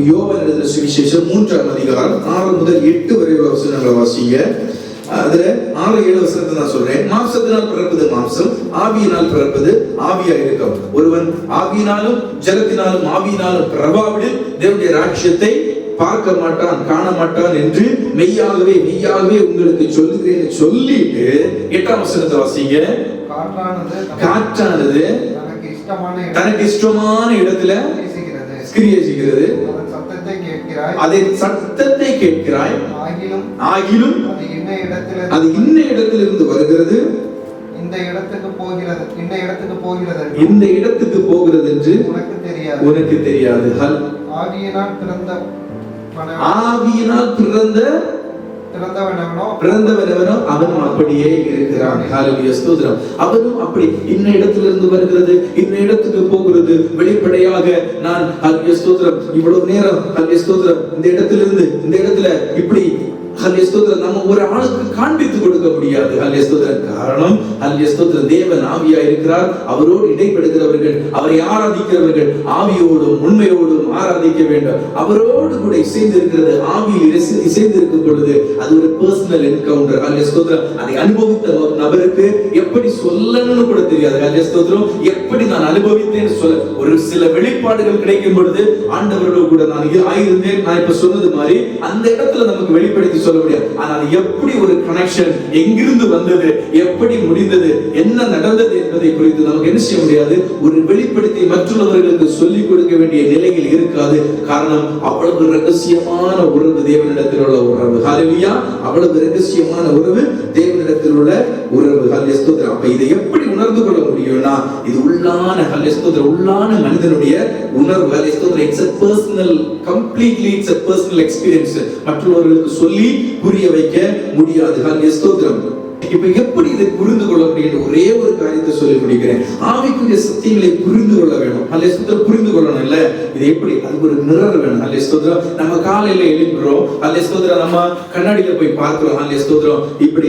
A: யோவான் எழுதின சுவிசேஷம் 3ஆம் அதிகாரம் 6 முதல் 8 வரை உள்ள வசனங்களை வாசிங்க. அதுல 6-7 வசனத்தை நான் சொல்றேன். மாம்சத்தினால் பிறப்பது மாம்சம், ஆவியினால் பிறப்பது ஆவியா இருக்கும். ஒருவன் ஆவியினாலும் ஜலத்தினாலும் ஆவியினாலும் பிறவாவிடில் தேவனுடைய ராஜ்யத்தை பார்க்க மாட்டான், காண மாட்டான் என்று மெய்யாகவே மெய்யாகவே உங்களுக்கு சொல்லுகிறேன் சொல்லிட்டு 8ஆம் வசனத்தை வாசிங்க. காற்றானது தனக்கு இஷ்டமான இடத்துல கிரியை செய்கிறது, அதன் சத்தத்தை கேட்கிறாய், ஆகிலும் அது இன்ன இடத்திலிருந்து வருகிறது, இந்த இடத்துக்கு போகிறது என்று உனக்கு தெரியாது. ஆவியினால் பிறந்தவனோ அவனும் அப்படியே இருக்கிறான். ஹல்லேலூயா ஸ்தோத்திரம். அவனும் அப்படி இன்ன இடத்திலிருந்து வருகிறது, இன்ன இடத்துக்கு போகிறது. வெளிப்படையாக நான் ஹல்லேலூயா ஸ்தோத்திரம் இவ்வளவு நேரம் ஹல்லேலூயா ஸ்தோத்திரம் இந்த இடத்திலிருந்து இந்த இடத்துல இப்படி ஹல்லேலூயா ஸ்தோத்திரம் நம்ம ஒரு ஆளுக்கு காண்பித்து கொடுக்க முடியாது. ஹல்லேலூயா ஸ்தோத்திரம். காரணம் ஹல்லேலூயா ஸ்தோத்திரம் தேவன் ஆவியா இருக்கிறார். அவரோடு இடைப்படுகிறவர்கள், அவரை ஆராதிக்கிறவர்கள் ஆவியோடும் உண்மையோடும் ஆராதிக்க வேண்டும். அவரோடு கூட இசைந்து இருக்கிறது, ஆவியில் இசைந்து இருக்கும் பொழுது அது ஒரு பர்சனல் என்கவுண்டர். ஹல்லேலூயா ஸ்தோத்திரம். அதை அனுபவித்த நபருக்கு எப்படி சொல்லணும்னு கூட தெரியாது. ஹல்லேலூயா ஸ்தோத்திரம். எப்படி நான் அனுபவித்தேன்னு சொல்ல ஒரு சில வெளிப்பாடுகள் கிடைக்கும் பொழுது ஆண்டவரோடு கூட நான் ஆயிருந்தேன், நான் இப்ப சொன்னது மாதிரி அந்த இடத்துல நமக்கு வெளிப்படுத்தி சொல்ல முடியாது. ஆனால் எப்படி ஒரு கனெக்ஷன், எங்கிருந்து வந்தது, எப்படி முடிந்தது, என்ன நடந்தது என்பதை குறித்து நமக்கு என்ன செய்ய முடியாது? ஒரு வெளிப்படுத்தி மற்றவர்களுக்கு சொல்லிக் கொடுக்க வேண்டிய நிலையில் இருக்காது. காரணம் அவ்வளவு ரகசியமான உறவு தேவனிடத்தில் உள்ள உறவு. ஹல்லேலூயா. அவ்வளவு ரகசியமான உறவு தேவனிடத்தில் உள்ள உறவு. ஹல்லேலூயா ஸ்தோத்திரம். அப்ப இதை எப்படி உணர்ந்து கொள்ள முடியும்னா இது உள்ளான ஹல்லேலூயா ஸ்தோத்திரம் உள்ளான மனிதனுடைய உணர்வு. ஹல்லேலூயா ஸ்தோத்திரம். It's a personal, completely it's a personal experience. மற்றவர்களுக்கு சொல்லி புரிய வைக்க முடியாது. ஹல்லேலூயா ஸ்தோத்திரம். இப்ப எப்படி இதை புரிந்து கொள்ள முடியும்? ஒரே ஒரு காரியத்தை சொல்லி முடிக்கிறேன். ஆவிக்குரிய சத்தியங்களை புரிந்து கொள்ள வேணும். ஹல்லேலூயா ஸ்தோத்திரம். புரிந்து கொள்ளணும் இல்ல? இது எப்படி? அதுக்கு ஒரு மிரர் வேணும். ஹல்லேலூயா ஸ்தோத்திரம். நம்ம காலையில எழும்புறோம், ஹல்லேலூயா ஸ்தோத்திரம், நம்ம கண்ணாடியில போய் பார்க்கிறோம், ஹல்லேலூயா ஸ்தோத்திரம். இப்படி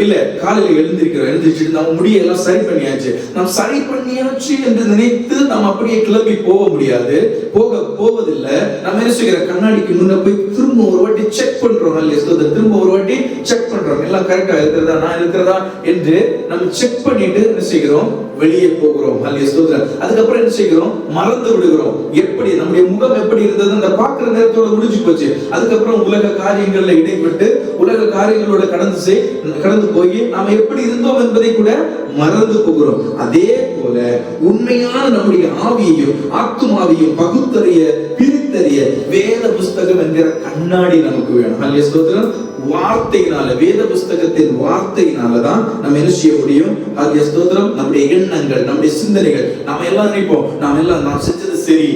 A: இல்ல காலையில எழுந்திருச்சிட்டு நம்ம முடிய எல்லாம் சரி பண்ணியாச்சு, நாம் சரி பண்ணியாச்சு என்று நினைத்து நாம் அப்படியே கிளம்பி போக முடியாது, போவதில்லை. நம்ம என்ன செய்கிறோம்? கண்ணாடிக்கு முன்ன போய் திரும்ப ஒரு வாட்டி செக் பண்றோம். ஹல்லேலூயா ஸ்தோத்திரம். திரும்ப ஒரு வாட்டி செக் பண்றோம், எல்லாம் கரெக்டா இருக்கிறதா, நான் இருக்கிறதா என்று நம்ம செக் பண்ணிட்டு என்ன செய்கிறோம்? வெளியே போகிறோம். ஹல்லேலூயா ஸ்தோத்திரம். அதுக்கப்புறம் என்ன செய்கிறோம்? மறந்து விடுகிறோம். எப்படி நம்முடைய முகம் எப்படி இருந்தது அந்த பார்க்கிற நேரத்தோட முடிஞ்சு போச்சு. அதுக்கப்புறம் உலக காரியங்கள்ல இடைப்பட்டு உலக காரியங்களோட கடந்து போய் நாம எப்படி இருந்தோம் என்பதை கூட மறந்து போகிறோம். அதே போல உண்மையான நம்முடைய ஆவியையும் ஆத்துமாவையும் பகுத்தறிய பிரித்தறிய வேத புஸ்தகம் என்கிற கண்ணாடி நமக்கு வேணும். ஹல்லேலூயா ஸ்தோத்திரம். வார்த்தையினால, வேத புஸ்தகத்தின் வார்த்தையினாலதான் நம்ம என்ன செய்ய முடியும்? ஹல்லேலூயா ஸ்தோத்திரம். நம்முடைய எண்ணங்கள், நம்முடைய சிந்தனைகள், நாம எல்லாம் நினைப்போம் நான் செஞ்சது சரி,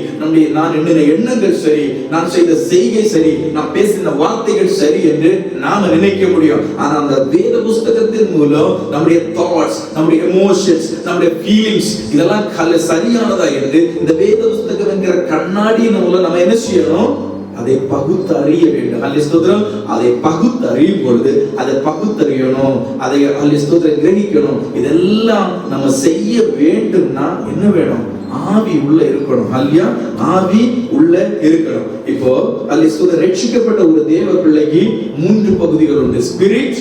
A: நான் எண்ணின எண்ணங்கள் சரி, நான் செய்த செய்கை சரி, நான் பேசின வார்த்தைகள் சரி என்று நாம நினைக்க முடியும். ஆனா அந்த வேத புஸ்தகத்தின் மூலம் நம்முடைய தாட்ஸ், நம்முடைய எமோஷன்ஸ், நம்முடைய ஃபீலிங்ஸ் இதெல்லாம் சரியானதா என்று இந்த வேத புஸ்தகம் என்கிற கண்ணாடியின் மூலம் நம்ம என்ன செய்யணும்? அதை பகுத்து அறிய வேண்டும். ஹல்லேலூயா ஸ்தோத்திரம். அதை பகுத்து அறியும் பொழுது அதை பகுத்தறியணும், அதை ஹல்லேலூயா ஸ்தோத்திரம் கிரகிக்கணும். இதெல்லாம் நம்ம செய்ய வேண்டும்னா என்ன வேணும்? ஆவி உள்ள இருக்கணும். ஹல்லேலூயா. ஆவி உள்ள இருக்கணும். இப்போ ஹல்லேலூயா ஸ்தோத்திரம். ரட்சிக்கப்பட்ட ஒரு தேவ பிள்ளைக்கு 3 பகுதிகள் உண்டு. Spirit,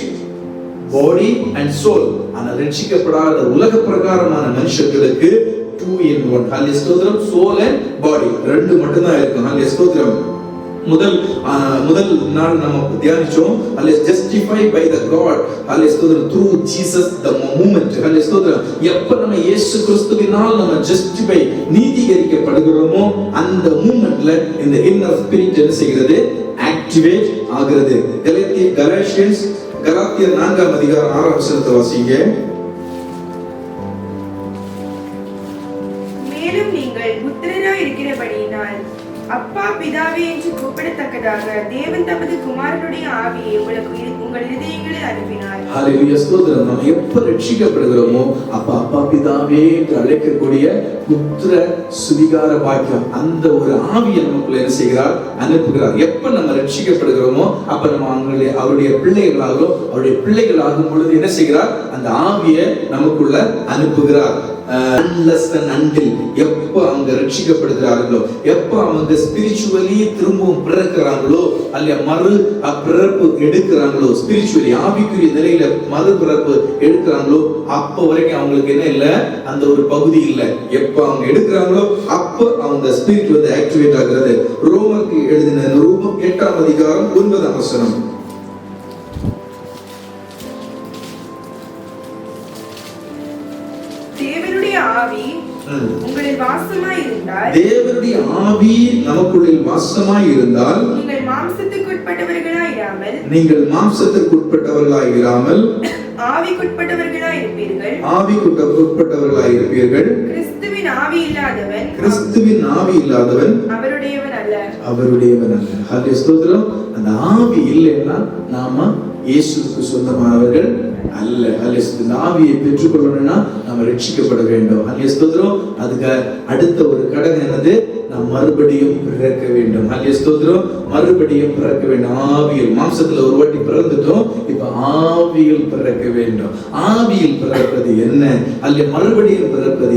A: body and soul. ஆனால் ரட்சிக்கப்படாத உலக பிரகாரமான மனுஷர்களுக்கு 2 in 1. ஹல்லேலூயா ஸ்தோத்திரம். சோல் அண்ட் பாடி ரெண்டு மட்டும் தான் இருக்கும். ஹல்லேலூயா ஸ்தோத்திரம். முதல் நாள் நம்ம தியானிச்சோம். ஹல்லேலூயா ஜஸ்டிஃபை பை தி காட். ஹல்லேலூயா ஸ்தோத்திரம். த்ரூ ஜீசஸ் தி மூமென்ட். ஹல்லேலூயா ஸ்தோத்திரம். எப்ப நம்ம இயேசு கிறிஸ்துவினால் நம்ம ஜஸ்டிஃபை நீதிகரிக்கப்படுகிறோமோ அந்த மூமென்ட்ல இந்த இன்னர் ஸ்பிரிட் என்ன செய்கிறது? ஆக்டிவேட் ஆகிறது. கலாத்தியர் 4ஆம் அதிகாரம் 6ஆம் வசனத்தை வாசிங்க.
D: மேலும் நீங்கள் புத்திரராய் இருக்கிறபடியினால் அப்பா பிதாவே என்று கூப்பிடத்தக்கதாக தேவன் தமது குமாரனுடைய ஆவியை உங்கள் இதயங்களில் அனுப்பினார்.
A: ஹல்லேலூயா ஸ்தோத்திரம். நம்ம எப்ப ரட்சிக்கப்படுகிறோமோ அப்பா பிதாவே என்று அழைக்கக்கூடிய புத்திர சுவிகார பாக்கியம் அந்த ஒரு ஆவியை நமக்குள்ள என்ன செய்கிறார்? அனுப்புகிறார். எப்ப நம்ம ரட்சிக்கப்படுகிறோமோ அப்ப நம்ம அவருடைய பிள்ளைகளாகோ அவருடைய பிள்ளைகளாகும் பொழுது என்ன செய்கிறார்? அந்த ஆவியை நமக்குள்ள அனுப்புகிறார். unless and until எப்ப அவங்க ரட்சிக்கப்படுகிறார்களோ, எப்ப அவங்க ஸ்பிரிச்சுவலி திரும்பவும் பிறக்கிறாங்களோ, அல்ல மறு பிறப்பு எடுக்கிறாங்களோ, ஸ்பிரிச்சுவலி ஆவிக்குரிய நிலையில மறு பிறப்பு எடுக்கிறாங்களோ, அப்ப வரைக்கும் அவங்களுக்கு என்ன இல்ல? அந்த ஒரு பகுதி இல்ல. எப்ப அவங்க எடுக்கிறாங்களோ அப்ப அவங்க ஸ்பிரிட் வந்து ஆக்டிவேட் ஆகிறது. ரோமருக்கு எழுதின நிருபம் 8ஆம் அதிகாரம் 9ஆம் வசனம்.
D: தேவனுடைய ஆவி உங்களில் வாசமாய் இருந்தால்,
A: தேவனுடைய ஆவி நமக்குள்ளில் வாசமாய் இருந்தால்,
D: நீங்கள் மாம்சத்துக்குட்பட்டவர்களாய் இராமல்,
A: நீங்கள் மாம்சத்திற்குட்பட்டவர்களாய் இராமல்
D: ஆவிக்குட்பட்டவர்களாய் இருப்பீர்கள்.
A: ஆவிக்குட்பட்டவர்களாய் இருப்பீர்கள்.
D: கிறிஸ்துவின் ஆவி இல்லாதவன்,
A: கிறிஸ்துவின் ஆவி இல்லாதவன்
D: அவருடையவன் அல்ல.
A: அவருடையவன் அல்ல. ஹல்லேலூயா ஸ்தோத்திரம். அந்த ஆவி இல்லைன்னா நாம இயேசுவுக்கு சொந்தமானவர்கள் அல்ல. ஹல்லேலூயா. இந்த ஆவியை பெற்றுக்கொள்ளணும்னா நாம ரட்சிக்கப்பட வேண்டும். ஹல்லேலூயா ஸ்தோத்திரம். அதுக்கு அடுத்த ஒரு கடமை என்னது? நாம் மறுபடியும் பிறக்க வேண்டும். ஹல்லேலூயா ஸ்தோத்திரம். மறுபடியும் பிறக்க வேண்டும். ஆவியில், மாம்சத்துல ஒரு வாட்டி பிறந்துட்டோம், இப்ப ஆவியில் பிறக்க வேண்டும். ஆவியில் பிறப்பது என்ன, அல்ல மறுபடியும் பிறப்பது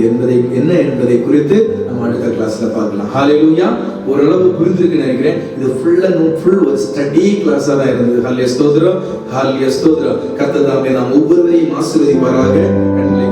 A: என்ன என்பதை குறித்து நம்ம அடுத்த கிளாஸ்ல பார்க்கலாம். ஹல்லேலூயா. ஓரளவு புரிந்திருக்கு நினைக்கிறேன். இது ஃபுல் அண்ட் ஃபுல் ஒரு ஸ்டடி கிளாஸா தான் இருந்தது. ஹல்லேலூயா ஸ்தோத்திரம். ஹல்லேலூயா ஸ்தோத்திரம். கர்த்தர் தாமே நாம் ஒவ்வொருவரையும் ஆசீர்வதிப்பாராக. கண்களை